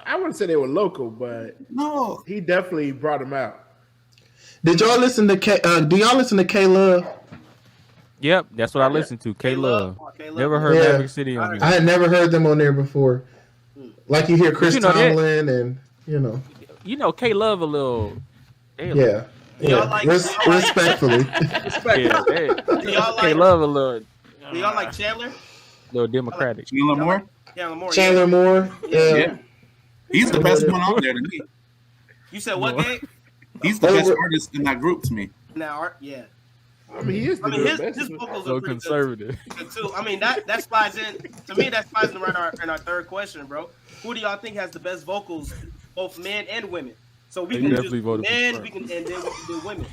I wouldn't say they were local, but no, he definitely brought them out. Did y'all listen to do y'all listen to K Love? Yep, that's what I listened to. K Love. Never heard Maverick City on there. I had never heard them on there before. Like you hear Chris Tomlin and K Love a little. Yeah. Respectfully. K Love a little. Do y'all like Chandler? A little Democratic. Chandler Moore. Chandler Moore. Yeah. He's the best one out there to me. You said what, Gabe? He's the best artist in that group to me. Now, yeah. I mean, he is. His vocals are conservative good too. I mean, that slides in. To me, that slides in in our third question, bro. Who do y'all think has the best vocals, both men and women? So we can do men, and then we can do women.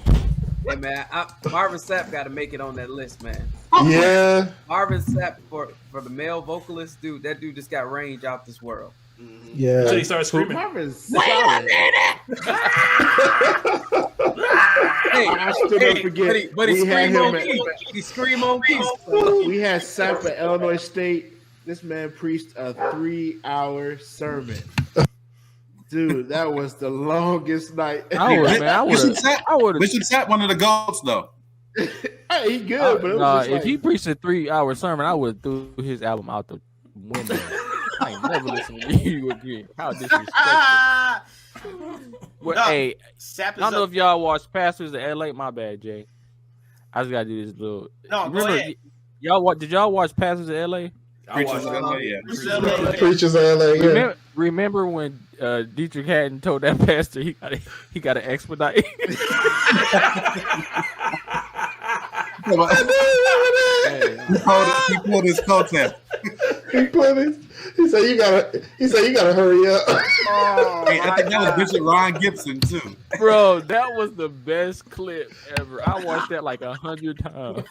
Hey man, Marvin Sapp got to make it on that list, man. Yeah. Marvin Sapp for the male vocalist, dude. That dude just got range out this world. Yeah. So he started screaming. Wait a minute! But he scream on key. He scream on key. We had Sapp at Illinois State. This man preached a 3-hour sermon. Dude, that was the longest night. Bishop Sapp one of the goats, though. Hey, he good, but it was if he preached a 3-hour sermon, I would threw his album out the window. I ain't never listening to you again. How disrespectful. Hey, I don't know if y'all watched Pastors of LA. My bad, Jay. I just gotta do this little. No, go ahead. Did y'all watch Pastors of LA? Preachers of LA, yeah. Preachers of LA, yeah. Remember when Dietrich Haddon told that pastor he got to expedite? He pulled his coat out. He said you gotta hurry up. Oh, hey, I think that was Bishop Ron Gibson too. Bro, that was the best clip ever. I watched that like 100 times.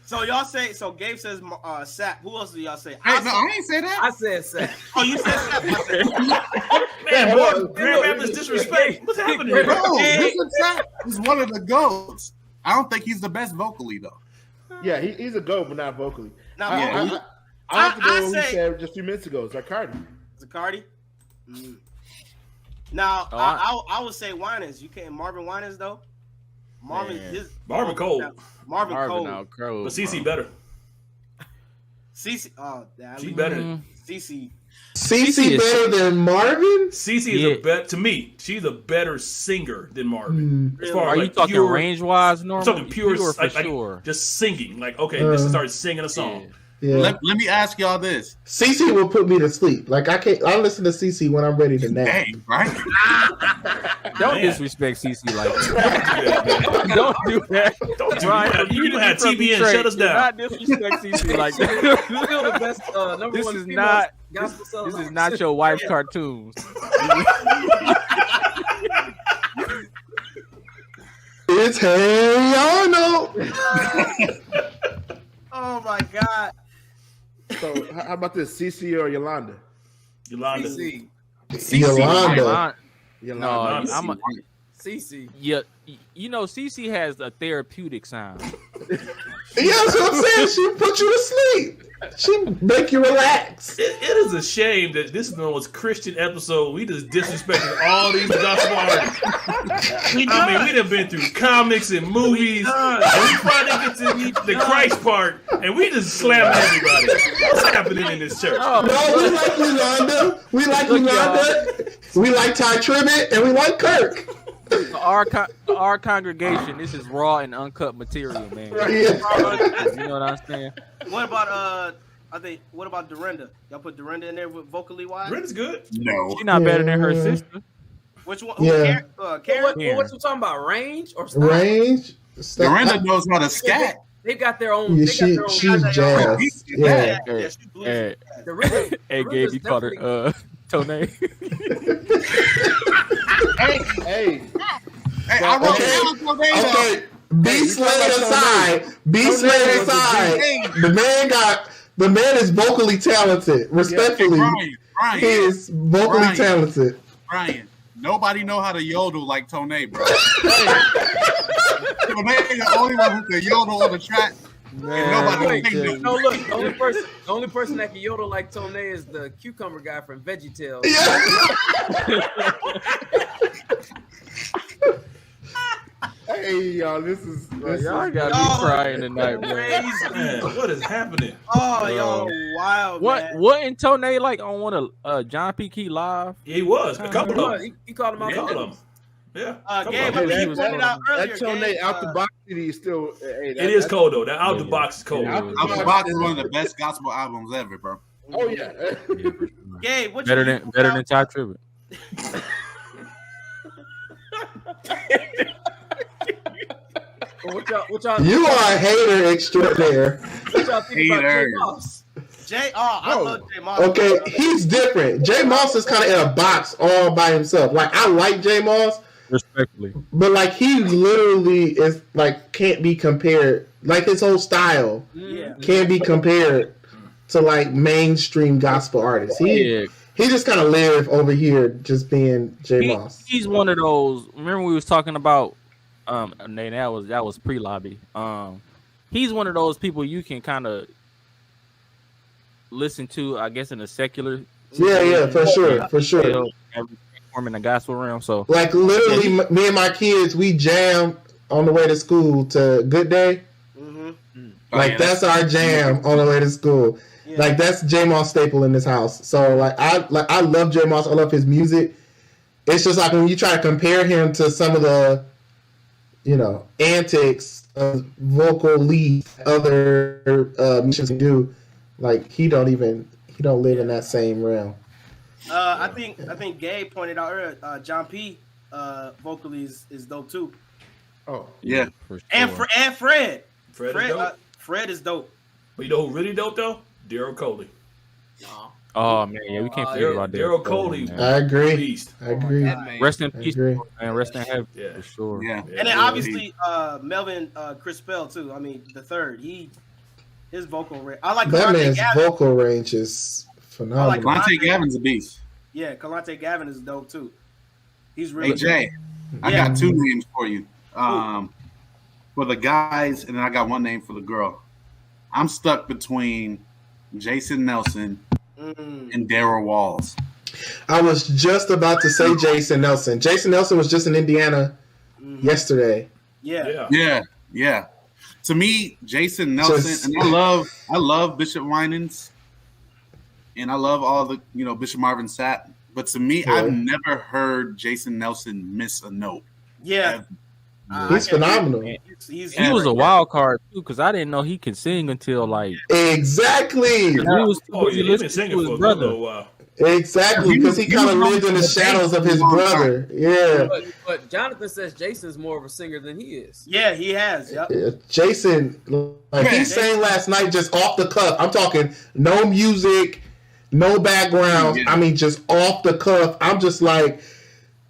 So y'all say, Gabe says Sapp. Who else do y'all say? I ain't say that. I said Sapp. Oh, you said Sapp. Man, boy, Grand Rapids disrespect. What's happening here? Bro, Bishop Sapp is one of the goats. I don't think he's the best vocally though. Yeah, he's a goat, but not vocally. Not vocally. I have to go with what he said just a few minutes ago. Zacardi. Mm. Now, I would say Winans. You can't Marvin Winans though. Marvin Cole. Marvin Cole. But CeCe better. CeCe. She better. CeCe better than Marvin? CeCe is to me, she's a better singer than Marvin. As far as you talking range wise, Norman? I'm talking pure for sure. Just singing. Like, okay, let's start singing a song. Yeah. Let me ask y'all this. CeCe will put me to sleep. Like I listen to CeCe when I'm ready to nap. Dang, right? Don't disrespect CeCe like that. Don't do that. Don't do that. You can have TBN shut us down. Not disrespect CeCe like that. Still the best number this one is not gospel this is not your wife's cartoons. It's Hey Arnold. Oh my God. So how about this, CeCe or Yolanda? Yolanda. Yolanda. No, I'm a CeCe. Yeah, CeCe has a therapeutic sound. Yeah, that's what I'm saying. She put you to sleep. She make you relax. It is a shame that this is the most Christian episode. We just disrespected all these gospel artists. I mean, we done been through comics and movies, and we finally get to the Christ part, and we just slamming everybody. What's happening in this church? No, we like Yolanda. We like Yolanda. We like Ty Tribbett, and we like Kirk. Our congregation, this is raw and uncut material, man. Yeah. You know what I'm saying? What about what about Dorinda? Y'all put Dorinda in there with vocally wise? Dorinda's good. No. She's not better than her sister. Which one? Yeah. Karen? What you talking about? Range or style? Range. Dorinda knows how to scat. They got their own. Yeah, They got she's their own jazz. Yeah. Hey, Gabe, you called her Tone. Hey. Hey, I wrote down Tornado. Okay. Be slayed aside. Be slayed aside. The man is vocally talented. Respectfully, Brian, he is vocally talented. Brian, nobody know how to yodel like Tone, bro. Tone is the only one who can yodel on the track. Nobody can. No, look, the only person that can yodel like Tone is the cucumber guy from VeggieTales. Yeah. Hey, y'all, this is Y'all got me crying tonight, man. Man, what is happening? Oh, y'all wild, man. What in Tone like on one of John P. Key live? He was a couple of them. He called him out. A couple of them. Yeah. Gabe, couple of them. you pointed out earlier. that Tone out the box CD is still. It is cold though. That out the box is cold. Yeah, Out the Box is one of the best gospel albums ever, bro. Oh yeah. Gabe, what Better you than Ty Tribbett. What y'all? You are a hater extraordinaire. What y'all think about Jay Moss? I love Jay Moss. Okay, he's different. Jay Moss is kind of in a box all by himself. Like, I like Jay Moss, Respectfully. but like he literally is like can't be compared. Like his whole style can't be compared to like mainstream gospel artists. He just kind of live over here just being Jay Moss. He's one of those. Remember we was talking about Nate, that was pre-lobby. He's one of those people you can kind of listen to, I guess, in a secular. Yeah, for sure. In the gospel realm. So like literally, me and my kids, we jam on the way to school to Good Day. Mm-hmm. Like that's our jam on the way to school. Yeah. Like that's J Moss staple in this house. So I love J Moss. I love his music. It's just like when you try to compare him to some of the, antics of vocal lead other musicians can do, like he don't live in that same realm. I think Gabe pointed out earlier, John P. Vocally is dope too. Oh yeah, for sure. And Fred. Fred is dope. But you know who really dope though? Daryl Coley. Oh man, yeah, we can't forget about Daryl Coley. I agree. Beast. I agree. Rest in peace, and rest in heaven. Yeah, for sure. Yeah. And then obviously Melvin Crispell too. I mean the third. His vocal range. I like that Kalante man's Gavin. vocal range is phenomenal. Kalante Gavin's a beast. Yeah, Kalante Gavin is dope too. He's really Hey Jay, I got two names for you. For the guys, and then I got one name for the girl. I'm stuck between Jason Nelson and Darryl Walls. I was just about to say Jason Nelson. Jason Nelson was just in Indiana yesterday. Yeah. To me, Jason Nelson, and I love Bishop Winans, and I love all the Bishop Marvin Sapp. But to me, I've never heard Jason Nelson miss a note. Yeah. He's phenomenal. He was a wild card too, because I didn't know he could sing until like exactly. He's been singing for a little while. Exactly, because he kind of lived in the shadows of his brother. Yeah. But Jonathan says Jason's more of a singer than he is. Yeah, he has. Yep. Jason, he sang last night just off the cuff. I'm talking no music, no background. I mean, just off the cuff. I'm just like,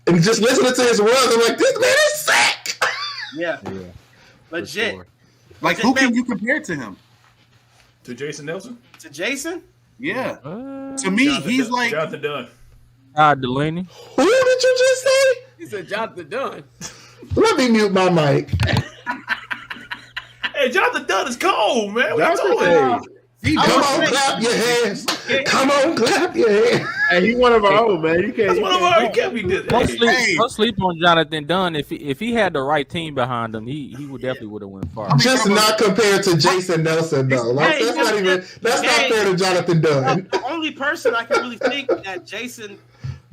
and just listening to his words, I'm like, this man is sick. Yeah. Legit. Sure. Like, who can you compare to him? To Jason Nelson? To Jason? Yeah. To me, he's like Jonathan Dunn. Todd Delaney. Who did you just say? He said Jonathan Dunn. Let me mute my mic. Hey, Jonathan Dunn is cold, man. What you Come on, clap your hands. Come on, clap your hands. Hey, he one of our own, man. You can't. That's one of our. Can't be this. Don't sleep on Jonathan Dunn. If he had the right team behind him, he would definitely would have went far. Just not compared to Jason Nelson, though. Like, that's not fair to Jonathan Dunn. The only person I can really think that Jason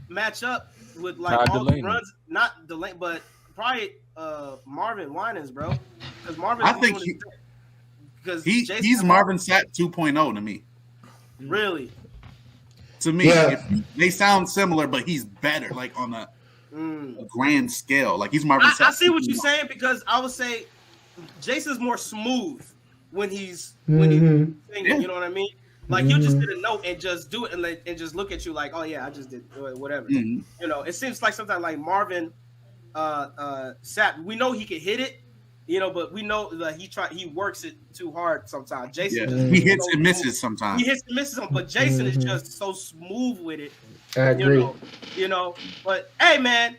match up with like Todd all Delaney. the runs, not Delaney, but probably Marvin Winans, bro. Because Marvin, I think he's Marvin Sapp 2.0 to me. Really. To me, they sound similar, but he's better, like on a grand scale. Like he's Marvin Sapp. I see what you're saying because I would say Jason's more smooth when he's singing. You know what I mean? Like you just did a note and just do it and just look at you like, oh yeah, I just did whatever. You know, it seems like sometimes like Marvin Sapp, we know he can hit it, you know, but we know that he works it too hard sometimes. Jason, he hits and misses sometimes. He hits and misses them, but Jason is just so smooth with it. I agree. You know, but hey, man,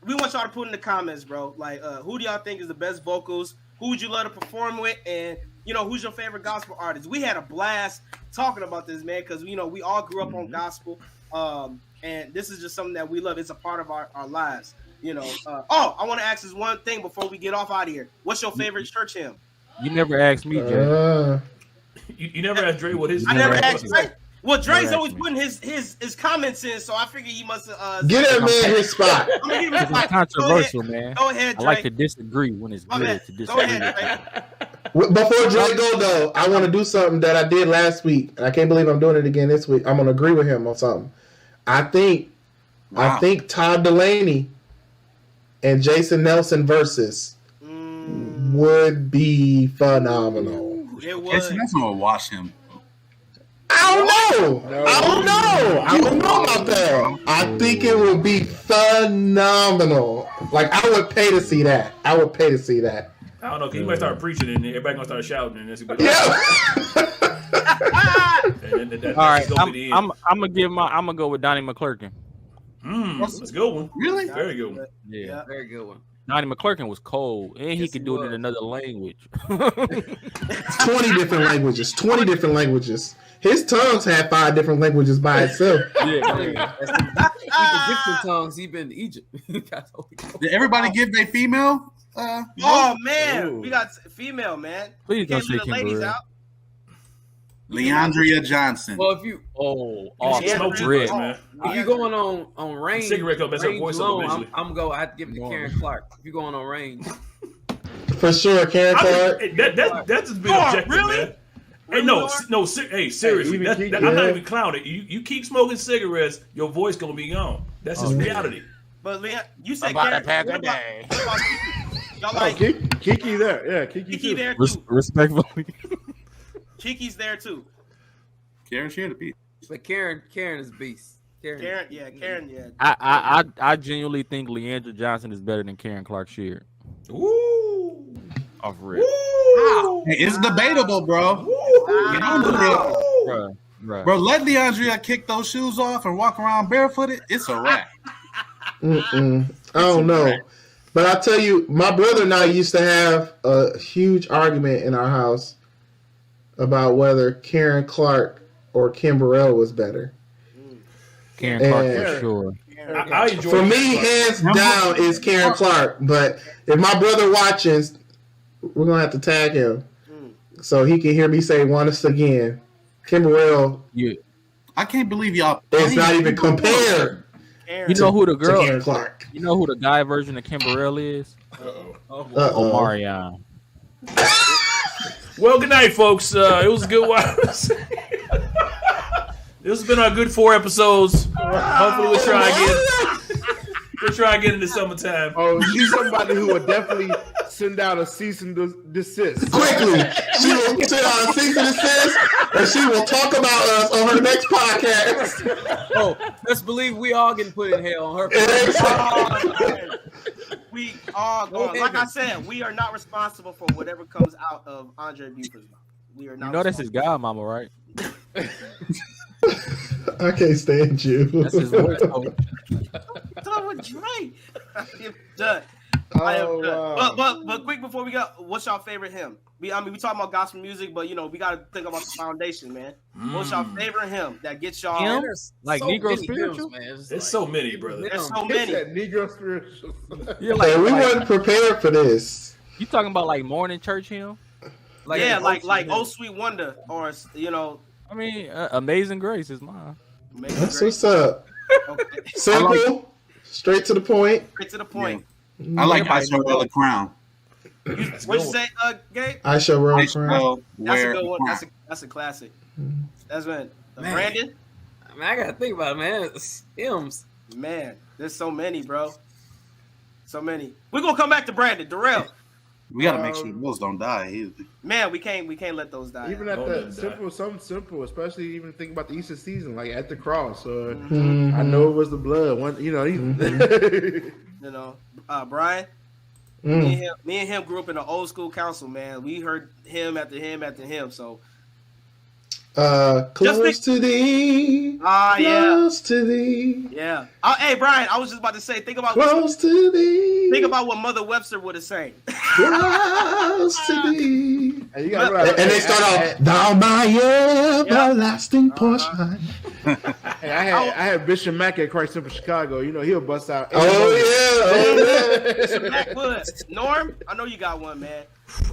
we want y'all to put in the comments, bro. Like, who do y'all think is the best vocals? Who would you love to perform with? And you know, who's your favorite gospel artist? We had a blast talking about this, man, because you know we all grew up on gospel, and this is just something that we love. It's a part of our lives. You know, I want to ask this one thing before we get off out of here. What's your favorite church hymn? You never asked me, Jay. You never asked Dre what his. I never asked Dre. Well, Dre's always putting his comments in, so I figured he must get that man his spot. It's controversial, man. Go ahead, Dre. I like to disagree when it's good to disagree. Go ahead, Before Dre go though, I want to do something that I did last week, and I can't believe I'm doing it again this week. I'm gonna agree with him on something. I think Todd Delaney and Jason Nelson versus would be phenomenal. It would. Jason Nelson will wash him. I don't know about that. I think it would be phenomenal. Like I would pay to see that. I don't know, because you might start preaching and everybody gonna start shouting and this. All right, I'm gonna go with Donnie McClurkin. That's a good one. Really? Very good one. Yeah, very good one. Donnie McClurkin was cold, and he could do it in another language. 20 different languages. His tongues had 5 different languages by itself. He can get some tongues. He been to Egypt. Did everybody give their female? Oh man, we got female, man. Please don't say the ladies out. Leandria Johnson. Well, if you man. If you're going on range, cigarette cup, that's her voice alone, I'm going. I have to give it to Karen Clark. If you're going on range, for sure, Karen Clark. That's just been objective, really? Man. Hey, no. Hey, seriously, I'm not even clowning. You keep smoking cigarettes, your voice gonna be gone. That's just reality. But Leon, you said Karen. What about y'all like Kiki there? Yeah, Kiki there too. Respectfully, Kiki's there too. Karen shared a beat. But Karen is a beast. Karen, yeah. I genuinely think Leandra Johnson is better than Karen Clark Sheard. Ooh. Off rip. It's debatable, bro. Bro, let DeAndrea kick those shoes off and walk around barefooted. It's a wrap. I don't know. But I tell you, my brother and I used to have a huge argument in our house about whether Karen Clark or Kim Burrell was better. Karen Clark for sure. I enjoy for me, hands down, is Karen Clark. But if my brother watches, we're going to have to tag him so he can hear me say once again, Kim Burrell. I can't believe y'all. It's not even compared. You know who the girl? Karen Clark. You know who the guy version of Kim Burrell is? Omarion. Well, good night, folks. It was a good while. This has been our good 4 episodes. Hopefully, we'll try again. We'll try again in the summertime. Oh, she's somebody who would definitely send out a cease and desist. Quickly, she will send out a cease and desist, and she will talk about us on her next podcast. Oh, let's believe we all getting put in hell on her. We are going. Like I said, we are not responsible for whatever comes out of Andre Buford's mouth. We are not. You know that's his godmama, right? I can't stand you. That's his voice. Done with Dre. Done. I am done. But quick before we go, what's your favorite hymn? We talking about gospel music, but we gotta think about the foundation, man. What's your favorite hymn that gets y'all? Like so Negro many spiritual? hymns, man. There's so many, brother. There's so many. Negro spiritual. We wasn't prepared for this. You talking about like morning church hymn? Like Oh Sweet Wonder, or I mean, Amazing Grace is mine. That's what's up. Okay. Simple, straight to the point. Straight to the point. I like I Shall Wear the Crown. What you say, Gabe? I shall wear I a crown. shall That's a wear good the one. crown. That's a classic. That's Man. Brandon. I mean, I gotta think about it, man. It's hymns. Man, there's so many, bro. So many. We're gonna come back to Brandon. Darrell. We gotta make sure the Bills don't die. Man, we can't let those die. Even at something simple, especially even think about the Easter season, like at the cross. Or Mhm. I know it was the blood. Brian. Me and him grew up in an old school council, man. We heard hymn after hymn after hymn. So close to thee. Close to thee. Yeah. Hey, Brian, I was just about to say, think about Close to thee. Think about what Mother Webster would have sang. Close to thee. And, you gotta realize, And they start off, thou my everlasting portion. Hey, I had Bishop Mack at Christ Temple Chicago. He'll bust out. Bishop Macwood. Norm, I know you got one, man.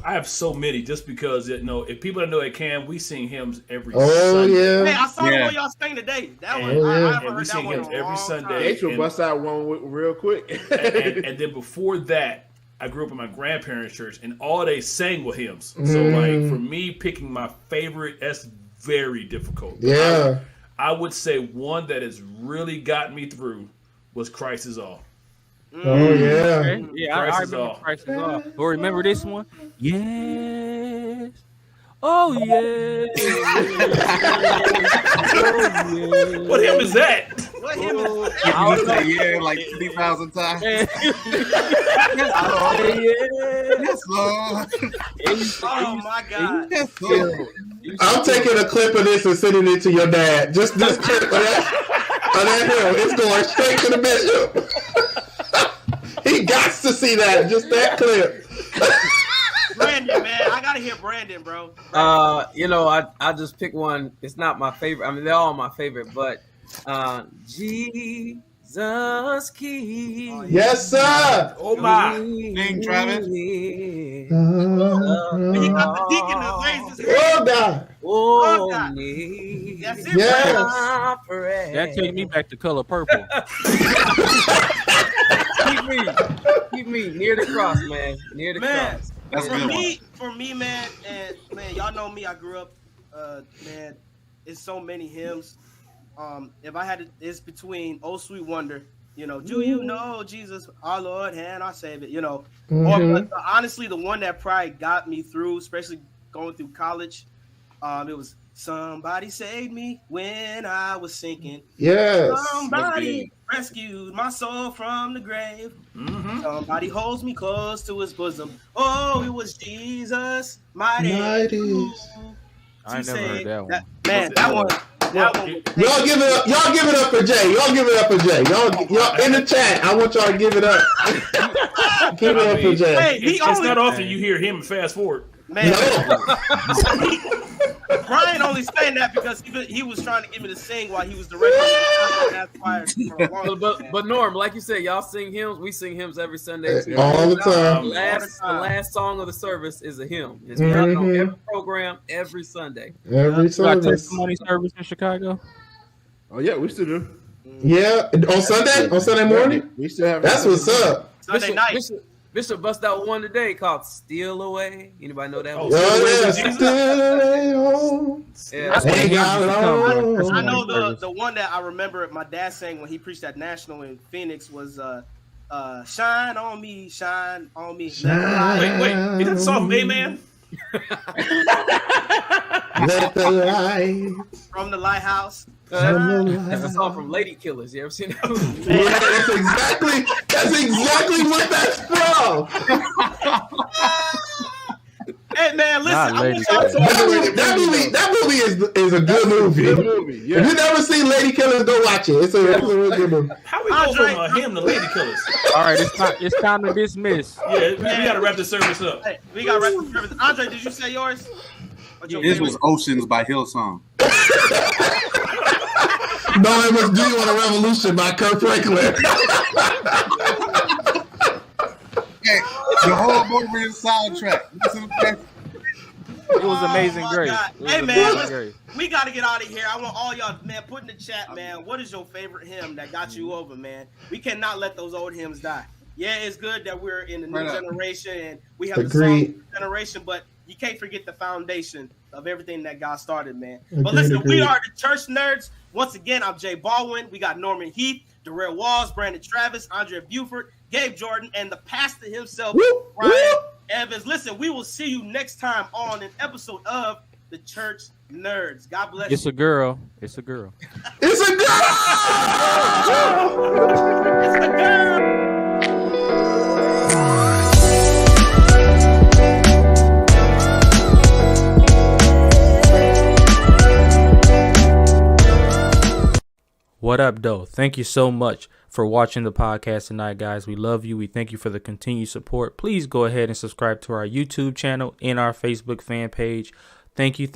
I have so many just because if people don't know at Cam, we sing hymns every Oh Sunday. yeah. Hey, I saw the one y'all sang today. That one, I haven't And we heard that sing one in hymns a every long Sunday. H will bust out one real quick. and then before that, I grew up in my grandparents' church, and all they sang were hymns. So, like, for me, picking my favorite, that's very difficult. Yeah. I would say one that has really got me through was Christ is All. Oh yeah. Okay. Yeah, I Christ is remember all. Christ is all. But remember this one? Yes. Oh yeah. What hymn is that? What hymn is that? I was say yeah like 3,000 times. Oh yeah. Yes, Lord. Oh my God. Yes, Lord. I'm taking a clip of this and sending it to your dad. Just this clip of that hill. It's going straight to the bishop. He got to see that. Just that clip. Brandon, man. I gotta hear Brandon, bro. I just pick one. It's not my favorite. I mean, they're all my favorite, but Jesus keep. Yes, sir. Oh my. Sing, Travis. He got the deacon to raise his Oh hand. God. Oh, God. me. That's it, Yes. Brandon. That takes me back to Color Purple. Keep me near the cross, man. Near the Man. cross. That's a good one. For me, man, and man, y'all know me. I grew up, man. It's so many hymns. If I had it's between "Oh Sweet Wonder," "Do you know Jesus, our Lord and our Savior," or but honestly, the one that probably got me through, especially going through college, it was "Somebody Saved Me When I Was Sinking." Yes. Somebody rescued my soul from the grave. Somebody holds me close to his bosom. Oh, it was Jesus, mighty. I never heard that one. That one. Y'all give it up. Y'all give it up for Jay. Y'all give it up for Jay. Y'all in the chat. I want y'all to give it up. Give it up for Jay. Hey, It's not often you hear him fast forward. Man, No. Brian only saying that because he was trying to get me to sing while he was directing. That's why. But Norm, like you said, y'all sing hymns. We sing hymns every Sunday too. All the time. The last song of the service is a hymn. It's put on every program every Sunday. Every Got service. testimony service in Chicago. Oh yeah, we still do. Yeah. On Sunday? On Sunday morning? We still have. That's what's up. Sunday night. Bishop bust out one today called "Steal Away." Anybody know that one? Oh, yeah. Yeah. I know the one that I remember my dad saying when he preached at National in Phoenix was "Shine on me, shine on me." Wait, is that the song from Amen? Let the light From the lighthouse. That's a song from Lady Killers. You ever seen that? Yeah, that's exactly what that's from. Hey man, listen. Lady That movie is a good movie. Yeah. If you never seen Lady Killers, go watch it. It's a really good movie. How we go from him to Lady Killers? All right, it's time to dismiss. Yeah, we gotta wrap this service up. Hey, we gotta wrap this service. Andre, did you say yours? His was Oceans by Hillsong. Knowing What's Due on a Revolution by Kirk Franklin. Hey, the whole movie soundtrack. Listen to It was Amazing Grace. Hey man, we gotta get out of here. I want all y'all, man, put in the chat, man. What is your favorite hymn that got you over, man? We cannot let those old hymns die. Yeah, it's good that we're in the new generation and we have the song generation, but you can't forget the foundation of everything that God started, man. But listen, we are the Church Nerds. Once again, I'm Jay Baldwin. We got Norman Heath, Darrell Walls, Brandon Travis, Andre Buford, Gabe Jordan, and the pastor himself, Brian Evans. Listen, we will see you next time on an episode of the Church Nerds. God bless you. It's a girl. It's a girl. It's a girl! It's a girl! What up, though? Thank you so much for watching the podcast tonight, guys. We love you. We thank you for the continued support. Please go ahead and subscribe to our YouTube channel and our Facebook fan page. Thank you.